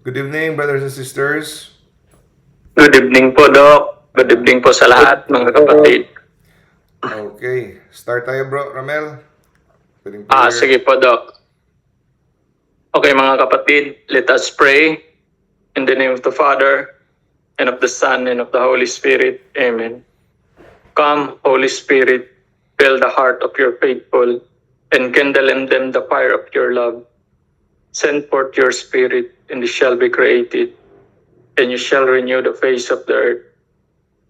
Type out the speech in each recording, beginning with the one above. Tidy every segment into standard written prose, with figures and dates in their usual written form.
Good evening, brothers and sisters. Good evening po, Doc. Good evening po sa lahat, mga kapatid. Okay, start tayo bro, Ramel. Pwedeng prayer. Sige po, Doc. Okay, mga kapatid, let us pray in the name of the Father, and of the Son, and of the Holy Spirit. Amen. Come, Holy Spirit, fill the heart of your faithful, and kindle in them the fire of your love. Send forth your Spirit, and it shall be created, and you shall renew the face of the earth.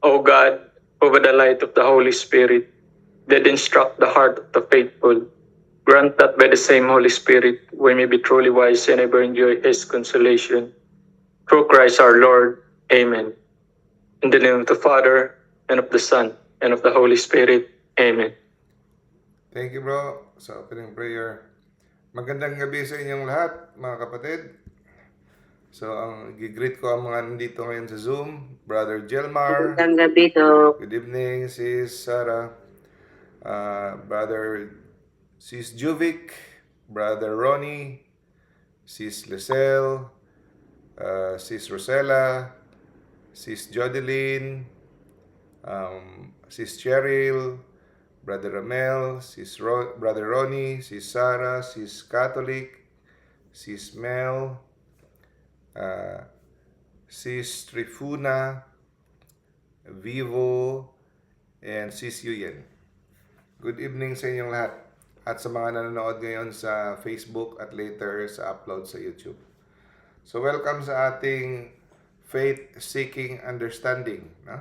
O God, over the light of the Holy Spirit, did instruct the heart of the faithful, grant that by the same Holy Spirit we may be truly wise and ever enjoy His consolation. Through Christ our Lord. Amen. In the name of the Father, and of the Son, and of the Holy Spirit. Amen. Thank you bro sa opening prayer. Magandang gabi sa inyong lahat, mga kapatid. So, ang gigreet ko ang mga nandito ngayon sa Zoom, Brother Jelmar. Magandang gabi, Doc. Good evening, Sis Sarah. Brother Sis Juvic, Brother Ronnie, Sis Lisel, Sis Rosella, Sis Jodeline, Sis Cheryl, Brother Ramel, Brother Ronnie, Sis Sarah, Sis Catholic, Sis Mel, Sis Trifuna, Vivo, and Sis Yuyen. Good evening sa inyong lahat at sa mga nanonood ngayon sa Facebook at later sa upload sa YouTube. So welcome sa ating Faith Seeking Understanding, no?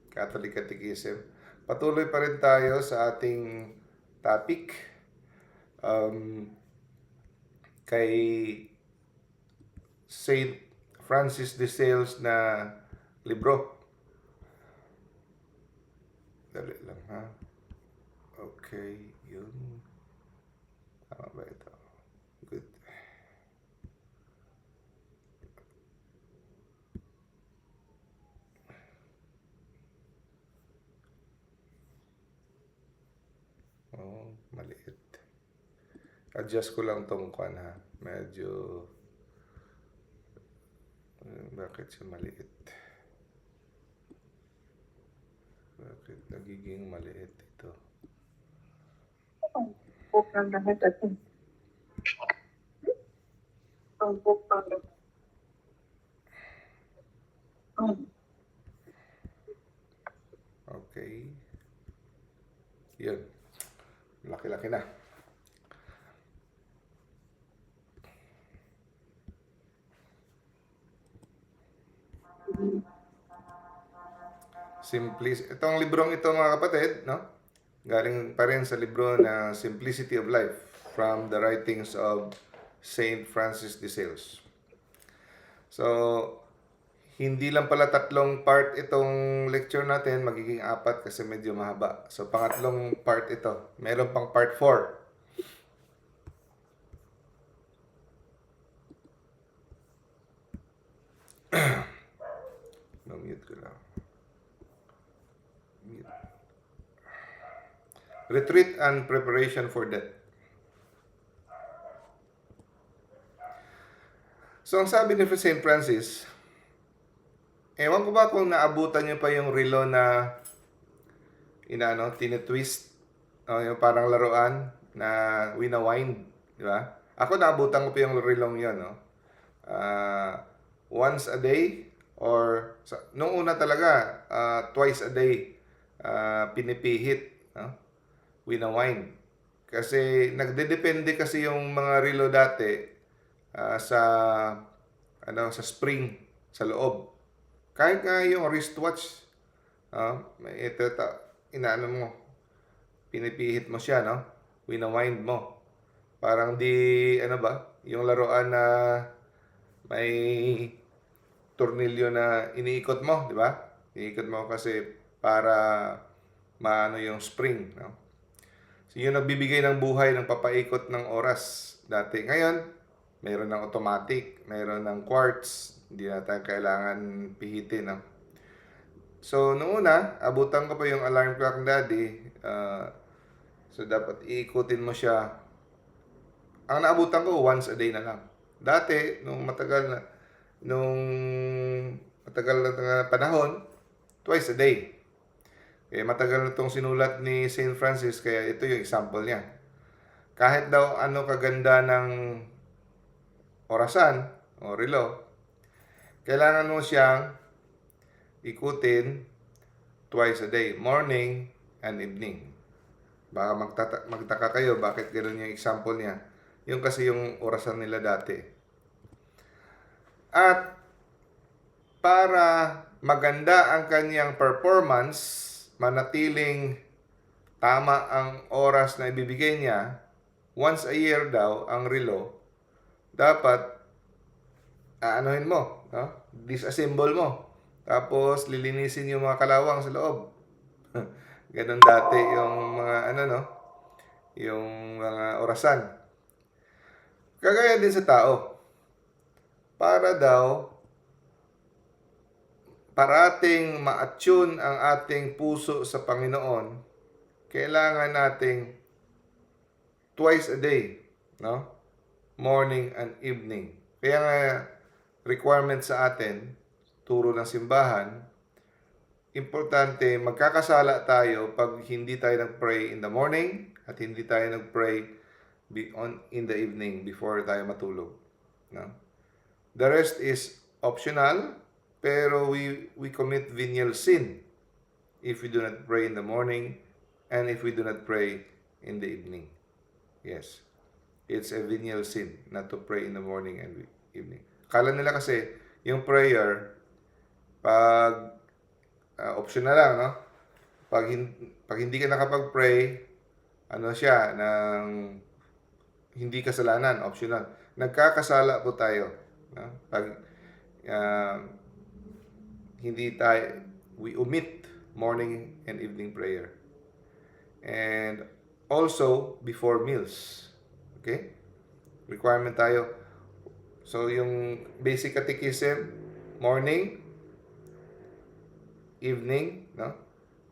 Catholic Catechism. Patuloy pa rin tayo sa ating topic kay Saint Francis de Sales na libro. Dali lang ha. Okay, yun. Tama ba ito? Good. Oh, maliit. Adjust ko lang tong kwan ha. Medyo bakit siya maliit? Bakit nagiging maliit ito? Ang book ng lahat at ang book ng lahat. Okay. Yun. Laki-laki na. Itong librong ito mga kapatid, no? Galing pa rin sa libro na Simplicity of Life from the writings of Saint Francis de Sales. So, hindi lang pala tatlong part itong lecture natin, magiging 4 kasi medyo mahaba. So, pangatlong part ito. Meron pang part 4. No-mute ko lang. Mute. Retreat and preparation for death. So, ang sabi ni St. Francis, ewan ko ba kung naabutan niyo pa yung relo na tinitwist, yung parang laruan na winawind, di ba? Ako naabutan ko pa yung relong yun, no? Once a day or nung una talaga, twice a day pinipihit, no? Winawind. Kasi nagdedepende kasi yung mga relo dati sa spring sa loob. Kahit nga yung wristwatch, inaano mo, pinipihit mo siya, no? Winawind mo. Parang yung laruan na may tornilyo na iniikot mo, di ba? Iniikot mo kasi para maano yung spring, no? So, yun nagbibigay ng buhay ng papaikot ng oras dati. Ngayon, mayroon ng automatic, mayroon ng quartz, hindi na tayo kailangan pihitin, no? So, noong una, abutan ko pa yung alarm clock ng daddy. So, dapat iikutin mo siya. Ang naabutan ko, once a day na lang. Dati, nung matagal na, nung matagal na panahon, twice a day. Eh, matagal na itong sinulat ni St. Francis, kaya ito yung example niya. Kahit daw ano kaganda ng orasan o relo, kailangan mo siyang ikutin twice a day, morning and evening. Baka magtaka kayo bakit ganoon yung example niya. Yung kasi yung orasan nila dati. At para maganda ang kanyang performance, manatiling tama ang oras na ibibigay niya, once a year daw ang relo, dapat aanohin mo, no? Disassemble mo. Tapos lilinisin yung mga kalawang sa loob. Ganon dati yung mga ano, no? Yung mga orasan. Kagaya din sa tao. Para daw parating ma-attune ang ating puso sa Panginoon, kailangan nating twice a day, no? Morning and evening. Kaya nga requirement sa atin, turo ng simbahan, importante magkakasala tayo pag hindi tayo nag-pray in the morning at hindi tayo nag-pray in the evening before tayo matulog, no? The rest is optional, pero we commit venial sin if we do not pray in the morning and if we do not pray in the evening. Yes. It's a venial sin not to pray in the morning and evening. Kala nila kasi yung prayer pag optional lang, no? Pag hindi ka nakapag-pray, ano siya, ng hindi kasalanan, optional. Nagkakasala po tayo, no? Pag hindi tayo, we omit morning and evening prayer. And also, before meals. Okay? Requirement tayo. So, yung basic catechism, morning, evening, no?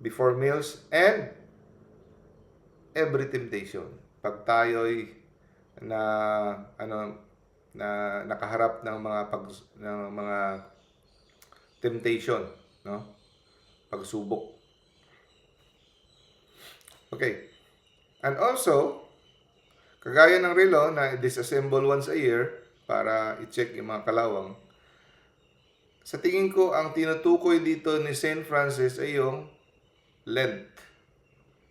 Before meals, and every temptation. Pag tayo'y nakaharap ng mga temptation, no? Pagsubok. Okay. And also, kagaya ng relo na disassemble once a year para i-check yung mga kalawang, sa tingin ko, ang tinutukoy dito ni St. Francis ay yung Lent.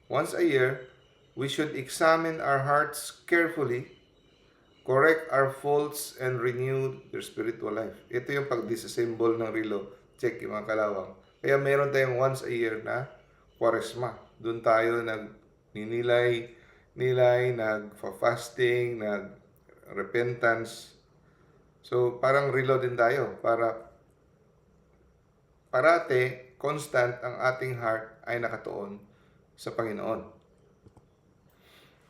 Once a year, we should examine our hearts carefully, correct our faults, and renew their spiritual life. Ito yung pag-disassemble ng relo, check yung mga kalawang. Kaya meron tayong once a year na Kwaresma. Doon tayo nag-ninilay, nag-fasting, nag-repentance. So, parang relo din tayo para parate, constant ang ating heart ay nakatuon sa Panginoon.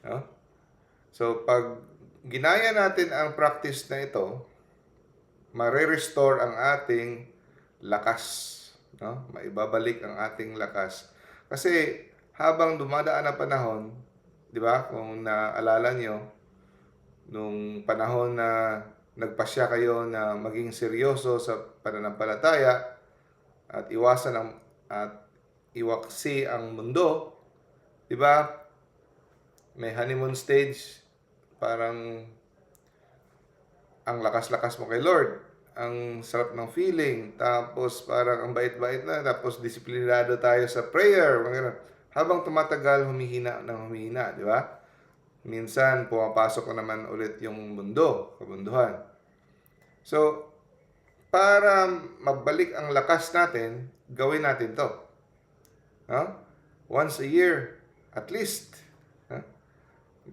No? So, pag ginaya natin ang practice na ito, mare-restore ang ating lakas. No? Maibabalik ang ating lakas. Kasi habang dumadaan ang panahon, di ba, kung naalala nyo, nung panahon na nagpasya kayo na maging seryoso sa pananampalataya, at iwaksi ang mundo, di ba? May honeymoon stage, parang ang lakas-lakas mo kay Lord, ang sarap ng feeling, tapos parang ang bait-bait na, tapos disiplinado tayo sa prayer, habang tumatagal, humihina, di ba? Minsan, pumapasok na naman ulit yung mundo, kabunduhan. So, para mabalik ang lakas natin, gawin natin to. No? Once a year, at least,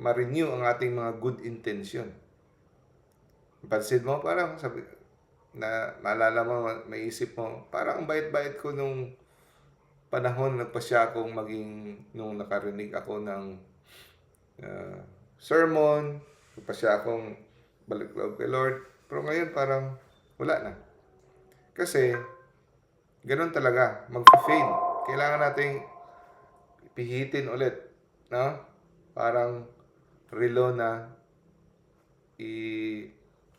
ma-renew ang ating mga good intention. Pansin mo, parang maalala mo, maisip mo, parang ang bait-bait ko nung panahon nagpasya akong nung nakarinig ako ng sermon, nagpasya akong balik loob kay Lord, pero ngayon parang wala na. Kasi, ganun talaga, mag-fade. Kailangan nating pihitin ulit, no? Parang relo na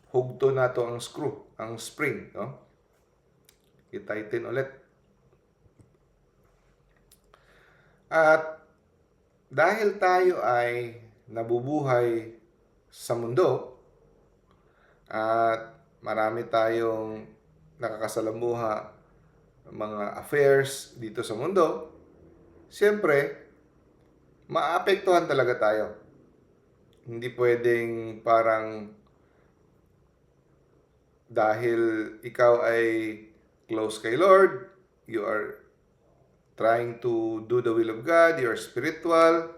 hugto na to ang screw, ang spring, no? I-tighten ulit. At dahil tayo ay nabubuhay sa mundo at marami tayong nakakasalamuha mga affairs dito sa mundo, siyempre, maapektuhan talaga tayo. Hindi pwedeng parang dahil ikaw ay close kay Lord, you are trying to do the will of God, you are spiritual,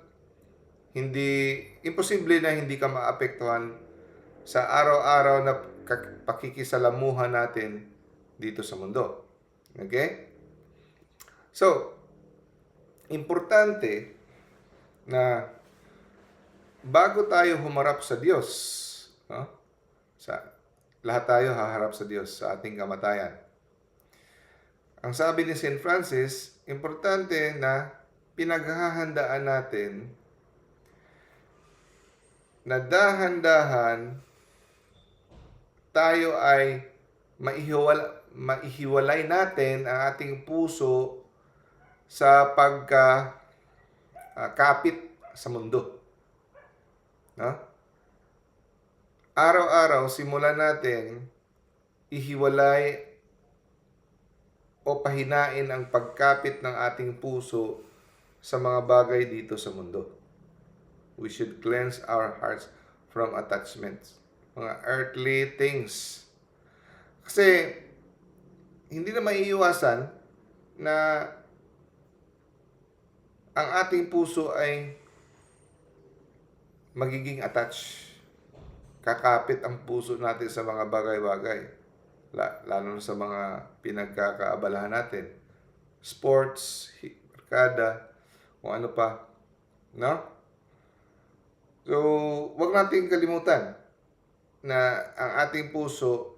imposible na hindi ka maapektuhan sa araw-araw na pakikisalamuhan natin dito sa mundo. Okay? So, importante na bago tayo humarap sa Diyos, no? Lahat tayo haharap sa Diyos sa ating kamatayan. Ang sabi ni St. Francis, importante na pinaghahandaan natin na dahan-dahan tayo ay maihiwalay natin ang ating puso sa kapit sa mundo. No? Araw-araw, simulan natin ihiwalay o pahinain ang pagkapit ng ating puso sa mga bagay dito sa mundo. We should cleanse our hearts from attachments. Mga earthly things. Kasi, hindi na maiiwasan na ang ating puso ay magiging attached. Kakapit ang puso natin sa mga bagay-bagay. Lalo na sa mga pinagkakaabalahan natin. Sports, barkada, kung ano pa. No? So, wag nating kalimutan na ang ating puso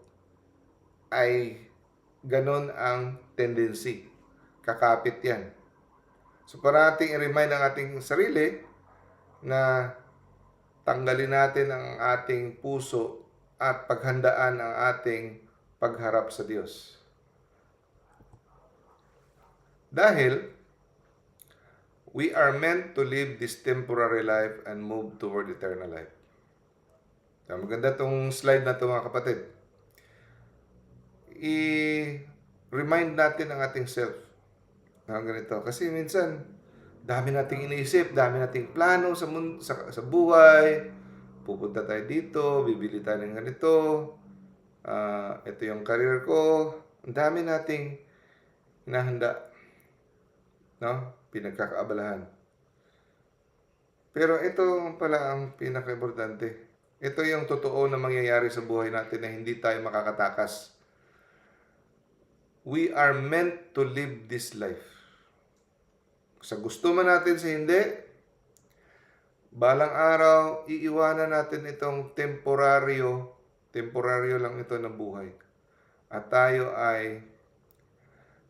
ay ganon ang tendency. Kakapit yan. So, para nating i-remind ang ating sarili na tanggalin natin ang ating puso at paghandaan ang ating pagharap sa Diyos. Dahil we are meant to live this temporary life and move toward eternal life. Maganda tong slide na to, mga kapatid. I-remind natin ang ating self na ganito. Kasi minsan, dami nating iniisip, dami nating plano sa buhay. Pupunta tayo dito, bibili tayo ng ganito. Ito yung career ko. Ang dami nating hinahanda. No? Pinagkakaabalahan. Pero ito pala ang pinaka-importante. Ito yung totoo na mangyayari sa buhay natin na hindi tayo makakatakas. We are meant to live this life. Sa gusto man natin sa hindi, balang araw, iiwanan natin itong temporaryo lang ito na buhay. At tayo ay,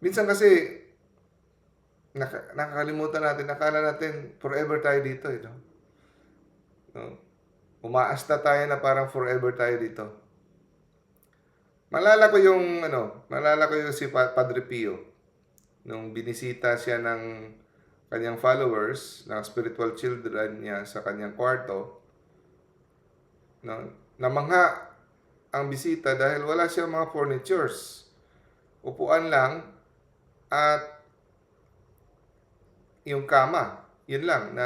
minsan kasi, nakakalimutan natin, nakala natin, forever tayo dito. No? Umaasta tayo na parang forever tayo dito. Malala ko yung si Padre Pio. Nung binisita siya ng kanyang followers, ng spiritual children niya sa kanyang kwarto, no, namangha ang bisita dahil wala siyang mga furnitures. Upuan lang at yung kama, yun lang,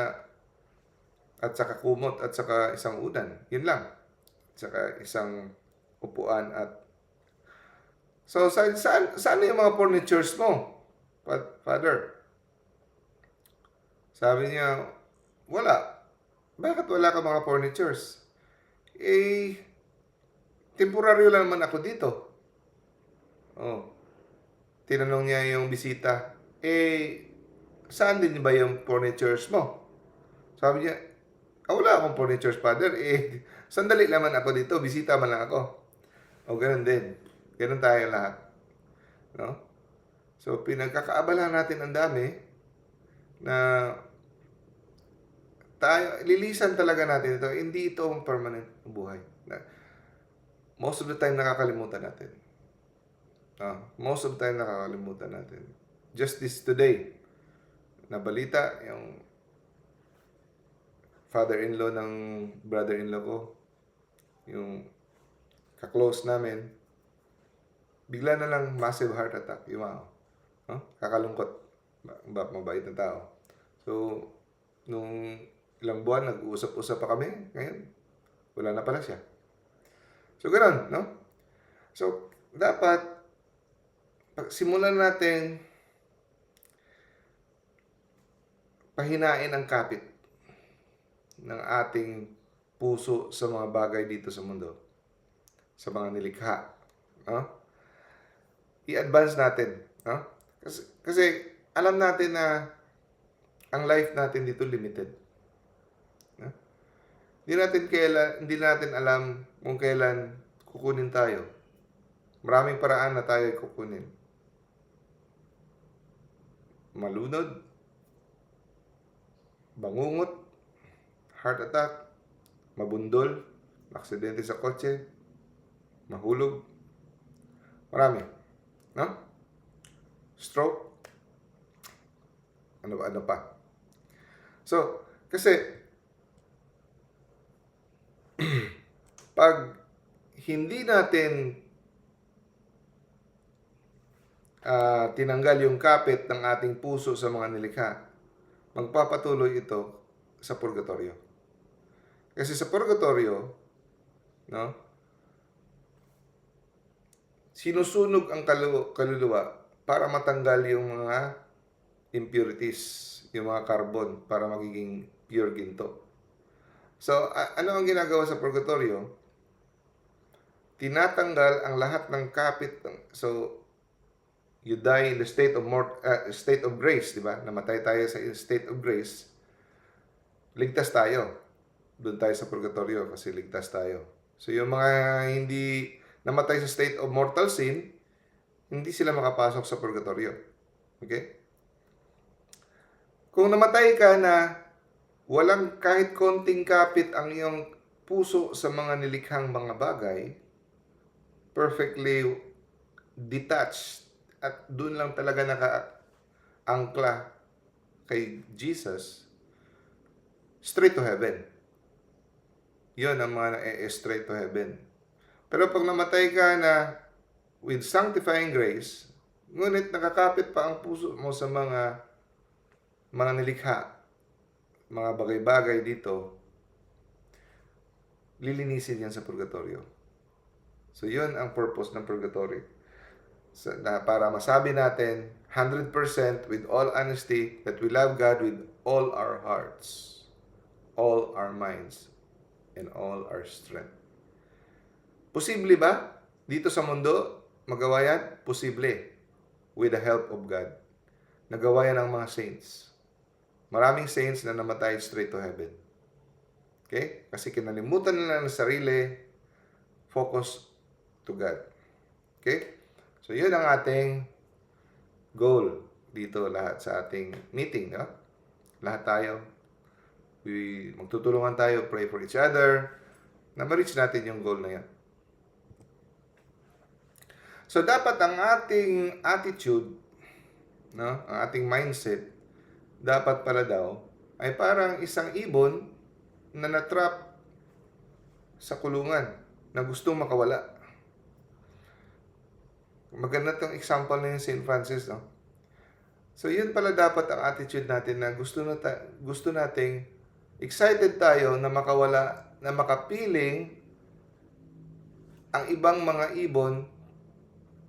at saka kumot at saka isang unan, yun lang. At saka isang upuan at so, saan yung mga furnitures mo, Father? Sabi niya, wala. Bakit wala ka mga furnitures? Temporaryo lang naman ako dito. Tinanong niya yung bisita, saan din ba yung furnitures mo? Sabi niya, wala akong furnitures, Father. Sandali naman ako dito, bisita man lang ako. Ganun din. Ganun tayo lahat. No? So, pinagkakaabalahan natin ang dami na lilisan talaga natin ito. Hindi ito ang permanent buhay. most of the time nakakalimutan natin. Most of the time nakakalimutan natin. Just this today, nabalita yung father-in-law ng brother-in-law ko, yung kaklose namin, bigla na lang massive heart attack, yung mga, kakalungkot, mabait na tao. So, nung ilang buwan, nag-uusap-usap pa kami, ngayon, wala na pala siya. So, ganoon, no? So, dapat, simulan natin pahinain ang kapit ng ating puso sa mga bagay dito sa mundo, sa mga nilikha. No? I-advance natin. No? Kasi alam natin na ang life natin dito limited. No? Hindi natin alam kung kailan kukunin tayo. Maraming paraan na tayo kukunin. Malunod, bangungot, heart attack, mabundol, aksidente sa kotse, mahulog, marami. No? Stroke, ano pa. So, kasi, pag hindi natin tinanggal yung kapit ng ating puso sa mga nilikha, magpapatuloy ito sa purgatorio. Kasi sa purgatorio, no, sinusunog ang kaluluwa para matanggal yung mga impurities, yung mga carbon, para magiging pure ginto. So, ano ang ginagawa sa purgatorio? Tinatanggal ang lahat ng kapit. So, you die in the state of grace, di ba? Namatay tayo sa state of grace. Ligtas tayo. Doon tayo sa purgatorio kasi ligtas tayo. So, yung mga hindi namatay sa state of mortal sin, hindi sila makapasok sa purgatorio. Okay? Kung namatay ka na walang kahit konting kapit ang iyong puso sa mga nilikhang mga bagay, perfectly detached, at doon lang talaga naka-angkla kay Jesus, straight to heaven. Yun ang mga straight to heaven. Pero pag namatay ka na with sanctifying grace, ngunit nakakapit pa ang puso mo sa mga nilikha, mga bagay-bagay dito, lilinisin yan sa purgatorio. So yun ang purpose ng purgatorio. Para masabi natin 100% with all honesty that we love God with all our hearts, all our minds, and all our strength. Posible ba dito sa mundo magawa yan? Posible. With the help of God. Nagawa yan ng mga saints. Maraming saints na namatay straight to heaven. Okay? Kasi kinalimutan nila ng sarili, focus to God. Okay? So, yun ang ating goal dito lahat sa ating meeting. No? Lahat tayo. Magtutulungan tayo, pray for each other, na ma-reach natin yung goal na yan. So, dapat ang ating attitude, no? Ang ating mindset, dapat pala daw, ay parang isang ibon na natrap sa kulungan, na gustong makawala. Maganda itong example na yung St. Francis, no? So, yun pala dapat ang attitude natin na gusto nating excited tayo na makawala, na makapiling ang ibang mga ibon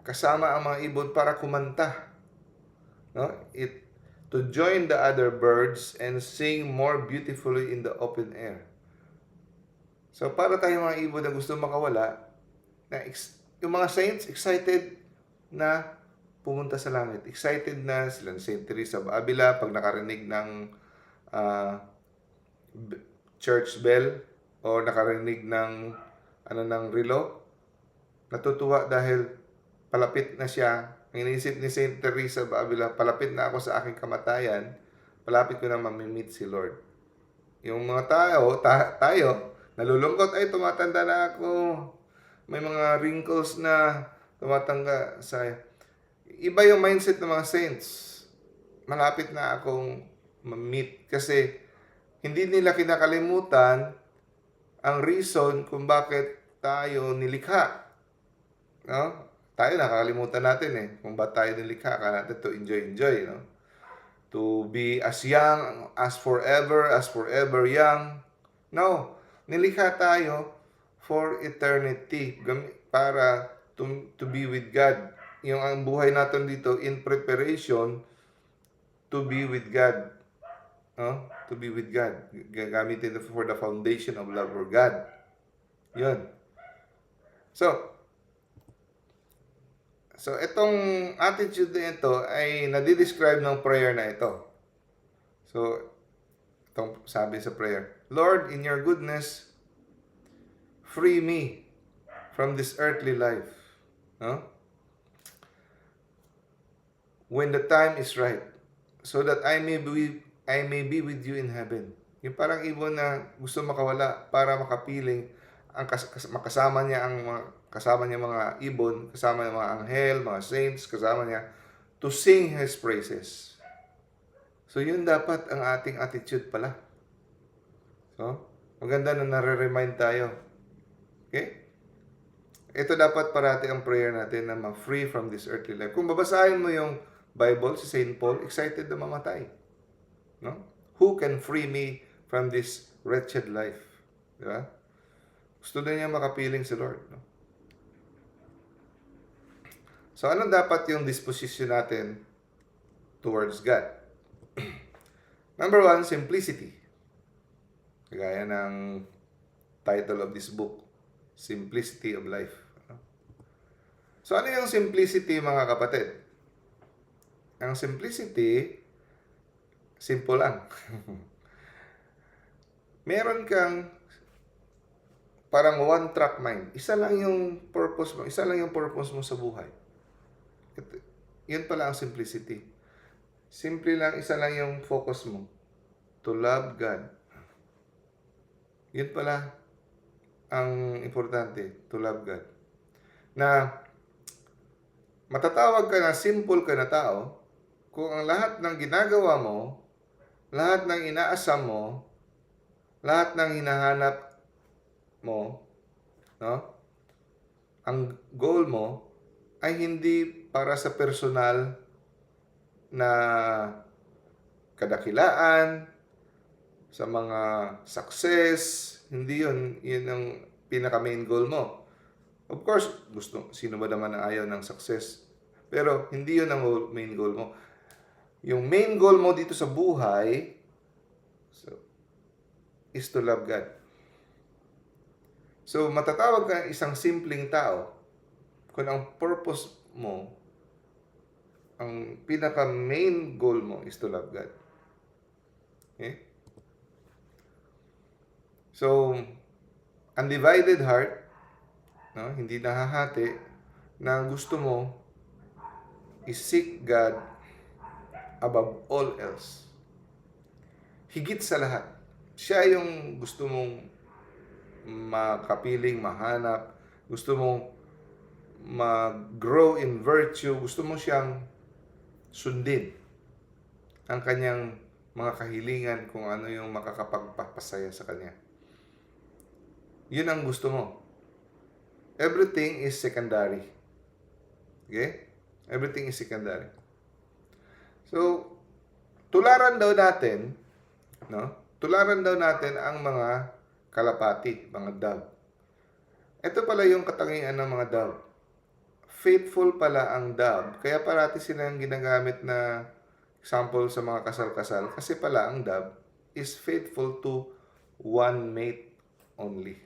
kasama ang mga ibon para kumanta. No? To join the other birds and sing more beautifully in the open air. So, para tayo mga ibon na gusto makawala, na yung mga saints excited na pumunta sa langit. Excited na sila ni St. Teresa of Avila pag nakarinig ng church bell o nakarinig ng relo. Natutuwa dahil palapit na siya. Ang iniisip ni St. Teresa of Avila, palapit na ako sa aking kamatayan, palapit ko na mamimit si Lord. Yung mga tayo, nalulungkot, ay tumatanda na ako. may mga wrinkles na tumatangga sa... Iba yung mindset ng mga saints. Malapit na akong ma-meet kasi hindi nila kinakalimutan ang reason kung bakit tayo nilikha. No? Tayo nakakalimutan natin kung bakit tayo nilikha. Akala natin to enjoy, no? To be as young, as forever young. No. Nilikha tayo for eternity. Para to be with God. Yung ang buhay natin dito in preparation to be with God. No? To be with God. Gagamitin for the foundation of love for God. Yun. So, itong attitude na ito ay nadidescribe ng prayer na ito. So, itong sabi sa prayer, Lord, in your goodness, free me from this earthly life. No? When the time is right, so that I may be with you in heaven. Yung parang ibon na gusto makawala para makapiling ang makasama niya mga ibon, kasama niya mga anghel, mga saints, kasama niya to sing His praises. So yun dapat ang ating attitude pala. So, maganda na nare-remind tayo. Okay? Ito dapat parati ang prayer natin na ma-free from this earthly life. Kung babasahin mo yung Bible, si Saint Paul, excited na mamatay. No? Who can free me from this wretched life? Di ba? Gusto na niya makapiling si Lord. No? So, ano dapat yung disposition natin towards God? Number 1, simplicity. Kagaya ng title of this book, Simplicity of Life. So, ano yung simplicity, mga kapatid? Ang simplicity, simple lang. Meron kang parang one-track mind. Isa lang yung purpose mo sa buhay. Yun pala ang simplicity. Simple lang, isa lang yung focus mo. To love God. Yun pala ang importante, to love God. Na matatawag ka na simple ka na tao kung ang lahat ng ginagawa mo, lahat ng inaasam mo, lahat ng hinahanap mo, no? Ang goal mo ay hindi para sa personal na kadakilaan, sa mga success, hindi yun. Yun ang pinaka main goal mo. Of course, sino ba naman ang ayaw ng success? Pero hindi yun ang main goal mo. Yung main goal mo dito sa buhay is to love God. So, matatawag ka isang simpleng tao kung ang purpose mo, ang pinaka main goal mo is to love God. Okay? So, undivided heart, no? Hindi nahahati, na gusto mo is seek God above all else. Higit sa lahat. Siya yung gusto mong makapiling, mahanap, gusto mong mag-grow in virtue, gusto mo siyang sundin ang kanyang mga kahilingan kung ano yung makakapagpapasaya sa kanya. Yun ang gusto mo. Everything is secondary. Okay? Everything is secondary. So, tularan daw natin ang mga kalapati, mga dove. Ito pala yung katangian ng mga dove. Faithful pala ang dove. Kaya parati silang ginagamit na example sa mga kasal-kasal. Kasi pala ang dove is faithful to one mate only.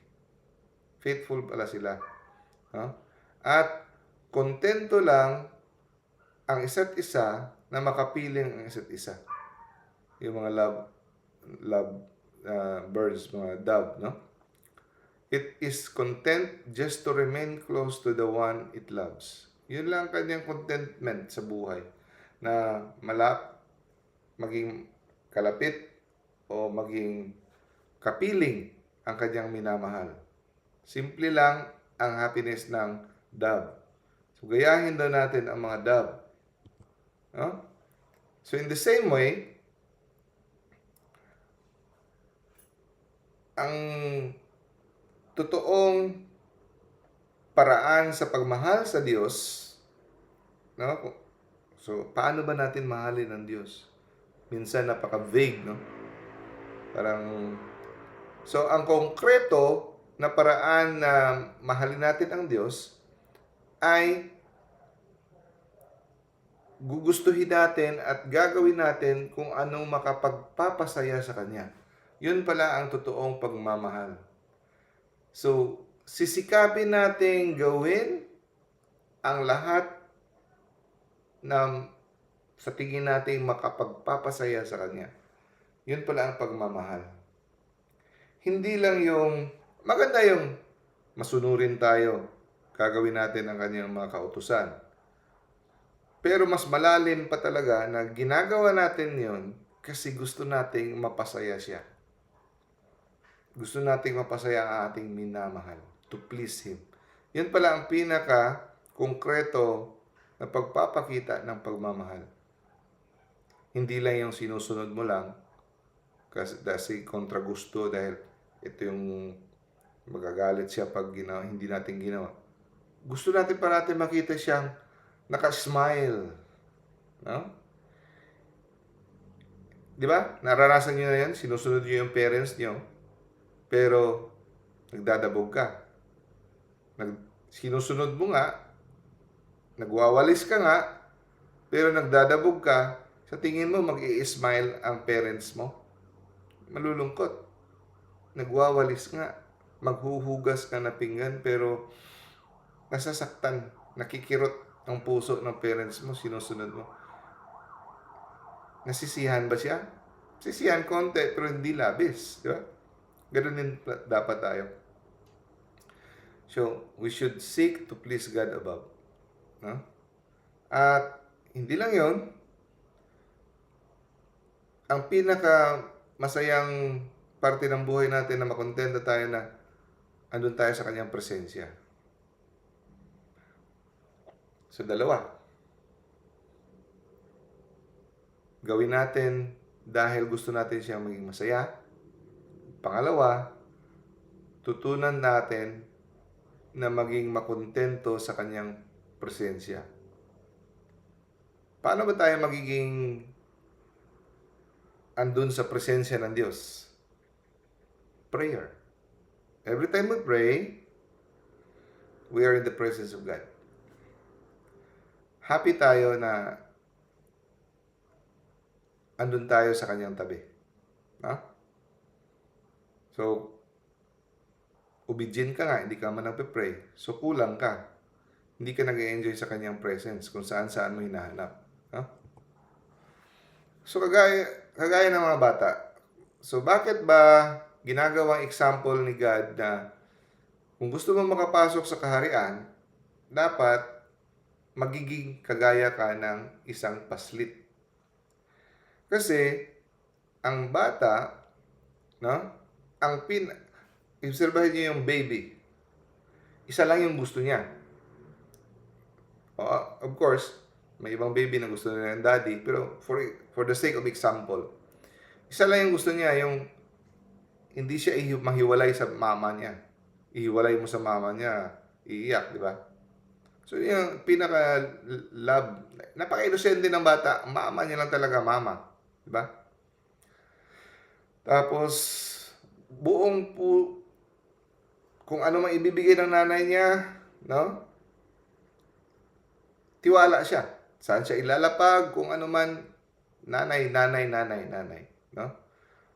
Faithful pala sila. At kontento lang ang isa't isa na makapiling ang isa't isa. Yung mga love birds, mga dove, no? It is content just to remain close to the one it loves. Yun lang kanyang contentment sa buhay. Na maging kalapit o maging kapiling ang kanyang minamahal. Simple lang ang happiness ng dove. So, gayahin daw natin ang mga dove. No? So, in the same way, ang totoong paraan sa pagmahal sa Diyos, no? So, paano ba natin mahalin ang Diyos? Minsan napaka-vague, no? Parang, so, ang konkreto na paraan na mahalin natin ang Diyos ay gugustuhin natin at gagawin natin kung anong makapagpapasaya sa Kanya. Yun pala ang totoong pagmamahal. So, sisikapin natin gawin ang lahat na sa tingin natin makapagpapasaya sa Kanya. Yun pala ang pagmamahal. Hindi lang yung, maganda yung masunurin tayo, gagawin natin ang Kanyang mga kautusan. Pero mas malalim pa talaga na ginagawa natin yon kasi gusto nating mapasaya siya. Gusto nating mapasaya ang ating minamahal, to please Him. Yan pala ang pinaka-konkreto na pagpapakita ng pagmamahal. Hindi lang yung sinusunod mo lang kasi kontra gusto dahil ito yung magagalit siya pag hindi natin ginawa. Gusto natin parati makita siyang nakasmile. No? Di ba? Naranasan niyo na yan? Sinusunod niyo yung parents niyo, pero nagdadabog ka. Sinusunod mo nga, nagwawalis ka nga, pero nagdadabog ka, sa tingin mo mag-i-smile ang parents mo? Malulungkot. Nagwawalis nga, maghuhugas ka na pinggan, pero nasasaktan, nakikirot ang puso ng parents mo, sinusunod mo. Nasisihan ba siya? Sisihan konti, pero hindi labis. Di ba? Ganun din dapat tayo. So, we should seek to please God above. No? At hindi lang yon, ang pinaka masayang parte ng buhay natin na makontento tayo na andun tayo sa Kanyang presensya. So, dalawa. Gawin natin dahil gusto natin siyang maging masaya. Pangalawa, tutunan natin na maging makontento sa Kanyang presensya. Paano ba tayo magiging andun sa presensya ng Diyos? Prayer. Every time we pray, we are in the presence of God. Happy tayo na andun tayo sa Kanyang tabi. No? So, obedient ka nga, hindi ka man nagpe-pray. So, kulang ka. Hindi ka nag-enjoy sa Kanyang presence kung saan-saan mo hinahanap. No? So, kagaya ng mga bata. So, bakit ba ginagawang example ni God na kung gusto mo makapasok sa kaharian, dapat magiging kagaya ka ng isang paslit. Kasi, ang bata, no? Obserbahin niyo yung baby. Isa lang yung gusto niya. Of course, may ibang baby na gusto nila ng daddy, pero for the sake of example, isa lang yung gusto niya, yung hindi siya mahiwalay sa mama niya. Ihiwalay mo sa mama niya, iiyak, di ba? So, yung pinaka-love, napaka-innocent din ng bata, mama niya lang talaga, mama. Di ba? Tapos, kung ano mang ibibigay ng nanay niya, no? Tiwala siya. Saan siya ilalapag, kung ano man, nanay, no?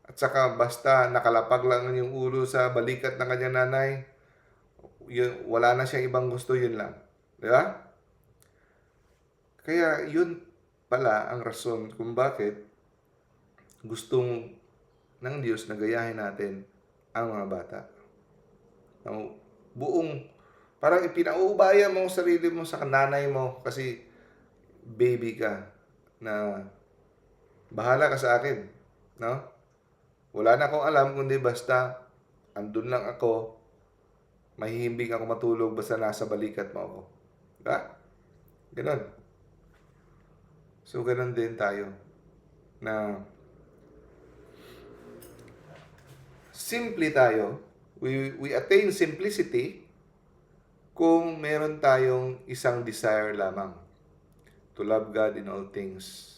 At saka basta nakalapag lang yung ulo sa balikat ng kanyang nanay, wala na siyang ibang gusto, yun lang. Di ba? Kaya yun pala ang rason kung bakit gustong ng Diyos na gayahin natin ang mga bata. Parang ipinauubaya mo ang sarili mo sa nanay mo kasi baby ka na bahala ka sa akin. No? Wala na akong alam kundi basta andun lang ako mahihimbing ako matulog basta nasa balikat mo ako. Diba? Ganon. So, ganon din tayo. Na simple tayo. We attain simplicity kung meron tayong isang desire lamang. To love God in all things.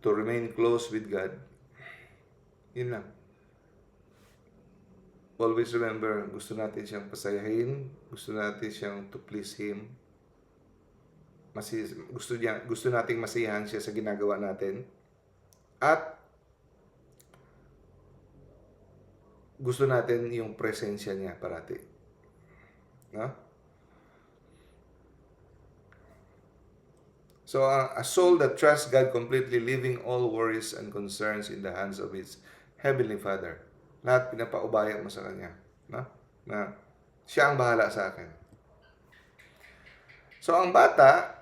To remain close with God. Yun lang. Always remember, gusto natin siyang pasayahin, gusto natin siyang to please Him. Gusto nating masiyahan siya sa ginagawa natin. At gusto natin yung presensya niya parati. No? So, a soul that trusts God completely, leaving all worries and concerns in the hands of its Heavenly Father. Lahat pinapaubaya mo sa Kanya. No? Na siya ang bahala sa akin. So, ang bata,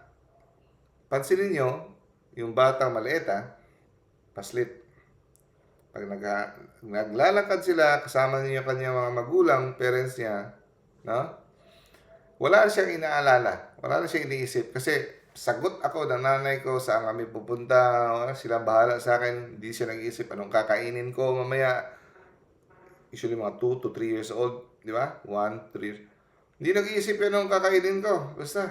pansinin nyo, yung batang maliit, paslit. Pag naglalakad sila, kasama niya yung kanyang mga magulang, parents niya, no? Wala siyang inaalala. Wala na siyang iniisip. Kasi, sagot ako ng nanay ko saan kami pupunta. Sila bahala sa akin. Hindi siya nag-iisip anong kakainin ko mamaya. Usually mga 2 to 3 years old. Di ba? 1, 3. Hindi nag-iisip yan anong kakainin ko. Basta,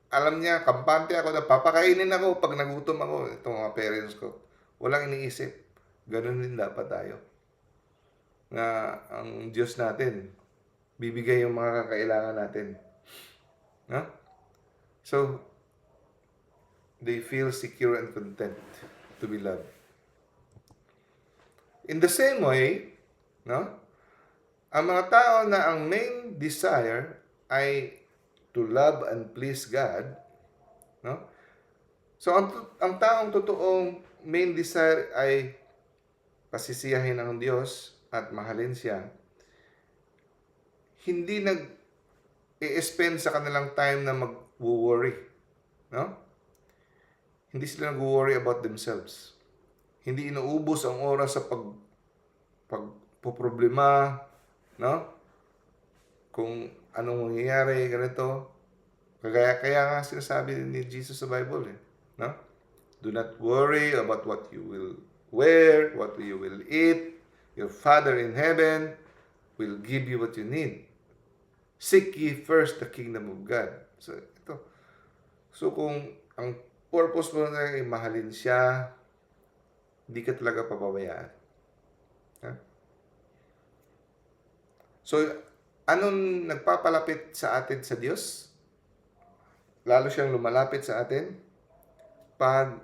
alam niya, kampante ako na papakainin ako pag nagutom ako. Itong mga parents ko. Walang iniisip. Ganun din dapat tayo. Na ang Diyos natin, bibigay yung mga kakailangan natin. No? So, they feel secure and content to be loved. In the same way, no? Ang mga tao na ang main desire ay to love and please God, no? So, ang taong totoong main desire ay pasisiyahin ang Diyos at mahalin siya, hindi nag-i-spend sa kanilang time na mag-worry, no? Hindi sila nag-worry about themselves. Hindi inuubos ang oras sa pagpoproblema, no? Kung anong mangyayari, ganito. Kaya nga sinasabi ni Jesus sa Bible, no? Do not worry about what you will wear, what you will eat. Your Father in heaven will give you what you need. Seek ye first the kingdom of God. So, ito. So, kung ang purpose mo na ay mahalin siya, hindi ka talaga pababayaan. Ha? So, anong nagpapalapit sa atin sa Diyos? Lalo siyang lumalapit sa atin pag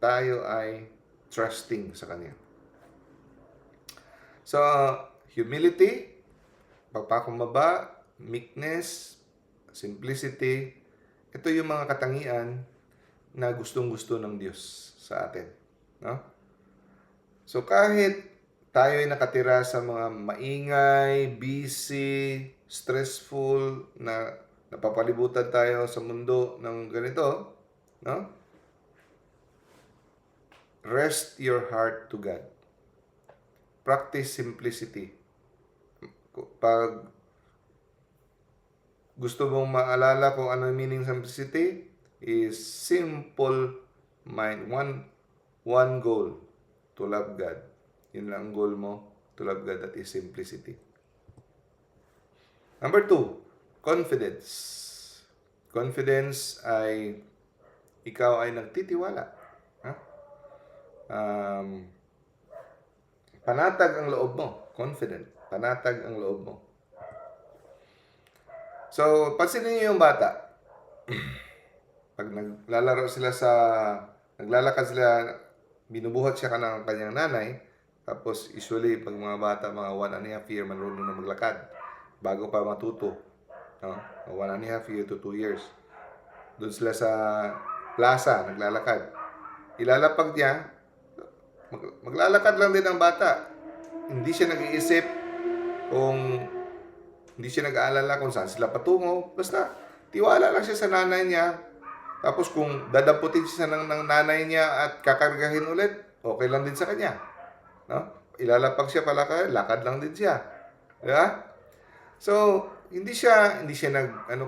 tayo ay trusting sa Kanya. So, humility, pagpakumbaba, meekness, simplicity, ito yung mga katangian na gustong-gusto ng Diyos sa atin. No? So, kahit tayo ay nakatira sa mga maingay, busy, stressful, na napapalibutan tayo sa mundo ng ganito, no? Rest your heart to God. Practice simplicity. Pag gusto mong maalala kung ano yung meaning ng simplicity, is simple mind. One goal, to love God. Yun lang ang goal mo, to love God, that is simplicity. Number 2, confidence. Confidence ay ikaw ay nagtitiwala. Ha? Panatag ang loob mo. Confident. Panatag ang loob mo. So, pansinin niyo yung bata. Pag naglalaro sila naglalakad sila, binubuhat siya ng kanyang nanay, tapos usually, pag mga bata, mga 1.5 year, marunong na maglakad, bago pa matuto. No? 1.5 year to 2 years. Doon sila sa plaza, naglalakad. Ilalapag niya, maglalakad lang din ang bata. Hindi siya nag-iisip hindi siya nag-aalala kung saan sila patungo. Basta, tiwala lang siya sa nanay niya. Tapos kung dadaputin siya ng nanay niya at kakargahin ulit, okay lang din sa kanya. No? Ilalapag siya palakad, lakad lang din siya. Diba? So, hindi siya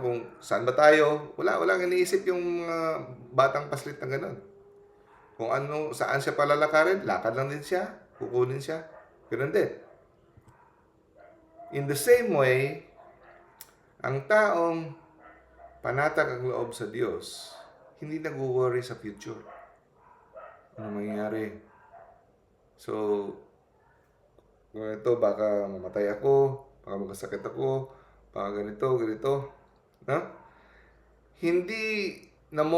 kung saan ba tayo? Walang iniisip yung mga batang paslit na gano'n. Kung saan siya palalakarin, lakad lang din siya, kukunin siya. Gano'n din. In the same way, ang taong panatag ang loob sa Diyos, hindi nag-worry sa future. Ano mangyayari? So, kung ito, baka mamatay ako, baka magkasakit ako, baka ganito, no? Hindi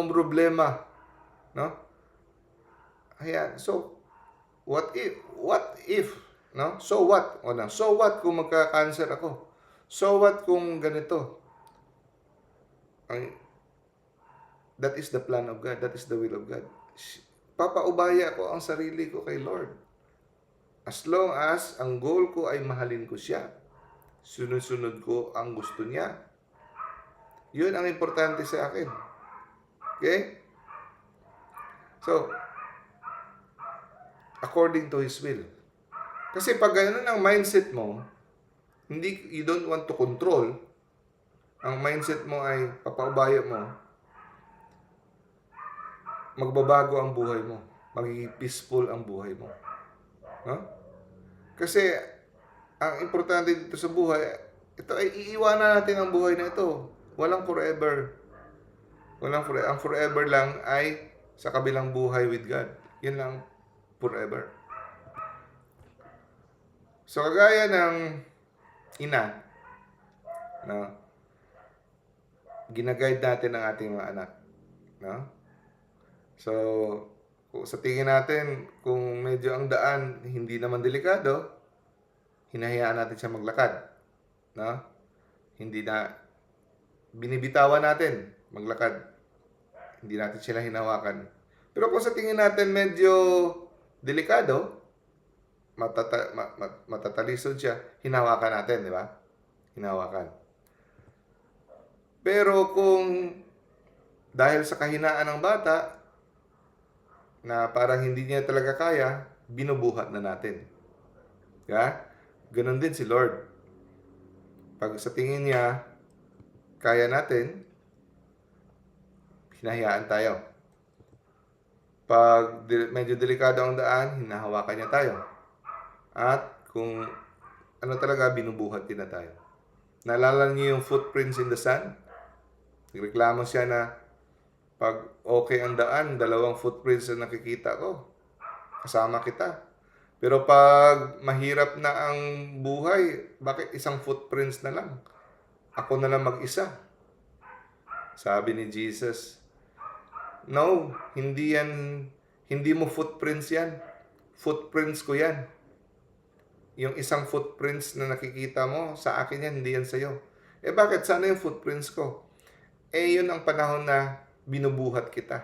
problema, no? Ayan, so, what if, no? So what? So what kung magka-cancer ako? So what kung ganito? That is the plan of God, that is the will of God. Papaubaya ko ang sarili ko kay Lord. As long as ang goal ko ay mahalin ko siya, sunod-sunod ko ang gusto niya. Yun ang importante sa akin. Okay? So, according to His will. Kasi pag gano'n ang mindset mo, you don't want to control, ang mindset mo ay papaubaya mo, magbabago ang buhay mo. Magiging peaceful ang buhay mo. No? Kasi, ang importante dito sa buhay, ito ay iiwanan natin ang buhay na ito. Walang forever. Ang forever lang ay sa kabilang buhay with God. Yun lang, forever. So, kagaya ng ina, no? Ginaguide natin ang ating mga anak. No? So, sa tingin natin, kung medyo ang daan hindi naman delikado, hinahayaan natin siya maglakad. No? Hindi na, binibitawan natin maglakad. Hindi natin sila hinawakan. Pero kung sa tingin natin medyo delikado, matatalisod siya, hinawakan natin, di ba? Hinawakan. Pero kung dahil sa kahinaan ng bata, na parang hindi niya talaga kaya, binubuhat na natin. Yeah? Ganon din si Lord. Pag sa tingin niya, kaya natin, hinahayaan tayo. Pag medyo delikado ang daan, hinahawakan niya tayo. At kung ano talaga, binubuhat din na tayo. Naalala niyo yung footprints in the sand? Nagreklamo siya na pag okay ang daan, 2 footprints na nakikita ko. Kasama kita. Pero pag mahirap na ang buhay, bakit 1 footprints na lang? Ako na lang mag-isa. Sabi ni Jesus, no, hindi mo footprints yan. Footprints ko yan. Yung 1 footprints na nakikita mo, sa akin yan, hindi yan sa'yo. Bakit? Sana yung footprints ko. Yun ang panahon na binubuhat kita.